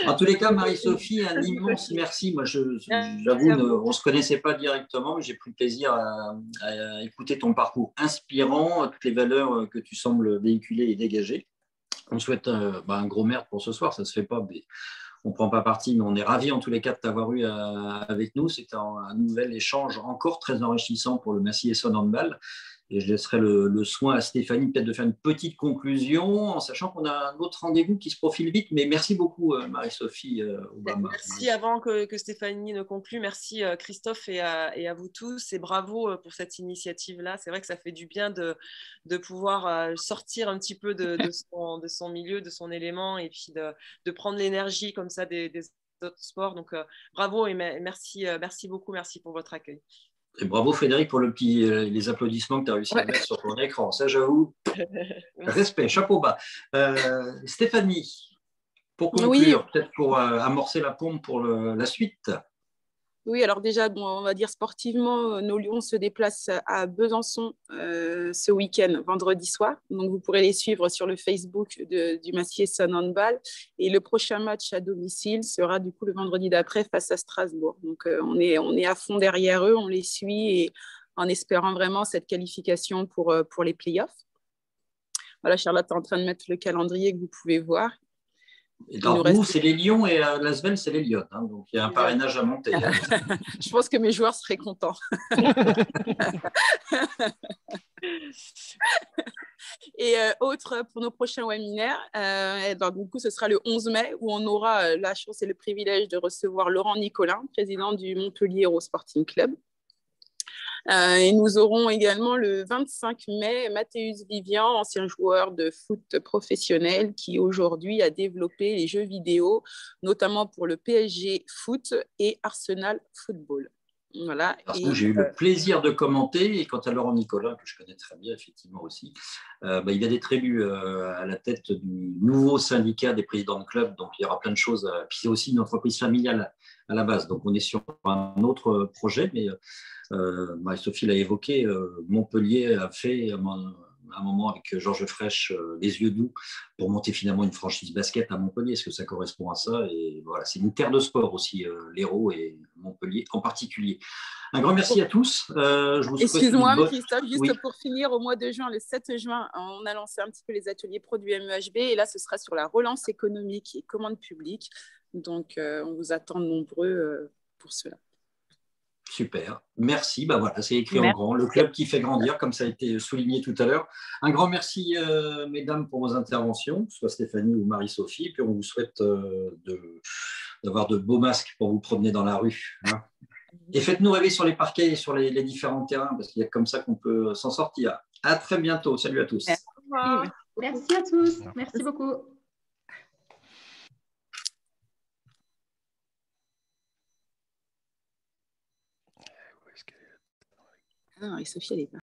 En tous les cas, Marie-Sophie, un immense merci. Moi, j'avoue, on ne se connaissait pas directement, mais j'ai pris plaisir à écouter ton parcours inspirant, toutes les valeurs que tu sembles véhiculer et dégager. On souhaite un gros merde pour ce soir, ça ne se fait pas, mais on ne prend pas parti, mais on est ravis en tous les cas de t'avoir eu avec nous. C'était un nouvel échange encore très enrichissant pour le Massy-Essonne Handball. Et je laisserai le soin à Stéphanie peut-être de faire une petite conclusion en sachant qu'on a un autre rendez-vous qui se profile vite. Mais merci beaucoup Marie-Sophie Obama. Merci avant que Stéphanie ne conclue. Merci Christophe et à vous tous. Et bravo pour cette initiative-là. C'est vrai que ça fait du bien de pouvoir sortir un petit peu de son milieu, de son élément et puis de prendre l'énergie comme ça des autres sports. Donc bravo et merci beaucoup. Merci pour votre accueil. Et bravo Frédéric pour les applaudissements que tu as réussi à mettre sur ton écran. Ça, j'avoue, respect, chapeau bas. Stéphanie, pour conclure, peut-être pour amorcer la pompe pour la suite. Oui, alors déjà, on va dire sportivement, nos Lions se déplacent à Besançon ce week-end, vendredi soir. Donc, vous pourrez les suivre sur le Facebook du Massy-Essonne Handball. Et le prochain match à domicile sera du coup le vendredi d'après face à Strasbourg. Donc, on est à fond derrière eux, on les suit et en espérant vraiment cette qualification pour les playoffs. Voilà, Charlotte est en train de mettre le calendrier que vous pouvez voir. Et dans nous, c'est les Lions et Lasvel, c'est les Lyon. Hein, donc, il y a un parrainage à monter. Hein. Je pense que mes joueurs seraient contents. Et autre pour nos prochains webinaires, du coup, ce sera le 11 mai où on aura la chance et le privilège de recevoir Laurent Nicolin, président du Montpellier Hero Sporting Club. Et nous aurons également le 25 mai Mathéus Vivian, ancien joueur de foot professionnel qui aujourd'hui a développé les jeux vidéo, notamment pour le PSG Foot et Arsenal Football. Voilà. J'ai eu le plaisir de commenter, et quant à Laurent Nicolin, que je connais très bien effectivement aussi, il vient d'être élu à la tête du nouveau syndicat des présidents de club, donc il y aura plein de choses. Puis c'est aussi une entreprise familiale à la base, donc on est sur un autre projet, mais Marie-Sophie l'a évoqué, Montpellier a fait un moment avec Georges Frêche, les yeux doux, pour monter finalement une franchise basket à Montpellier. Est-ce que ça correspond à ça? Et voilà, c'est une terre de sport aussi, l'Hérault et Montpellier en particulier. Un grand merci à tous. Excuse-moi, Christophe, juste pour finir, au mois de juin, le 7 juin, on a lancé un petit peu les ateliers produits MEHB et là, ce sera sur la relance économique et commande publique. Donc, on vous attend nombreux pour cela. Super, merci. Voilà, c'est écrit en grand. Le club qui fait grandir, comme ça a été souligné tout à l'heure. Un grand merci, mesdames, pour vos interventions, soit Stéphanie ou Marie-Sophie. Puis on vous souhaite d'avoir de beaux masques pour vous promener dans la rue. Hein. Et faites-nous rêver sur les parquets et sur les différents terrains, parce qu'il y a comme ça qu'on peut s'en sortir. À très bientôt. Salut à tous. Merci à tous. Merci beaucoup. Et Sophie, elle est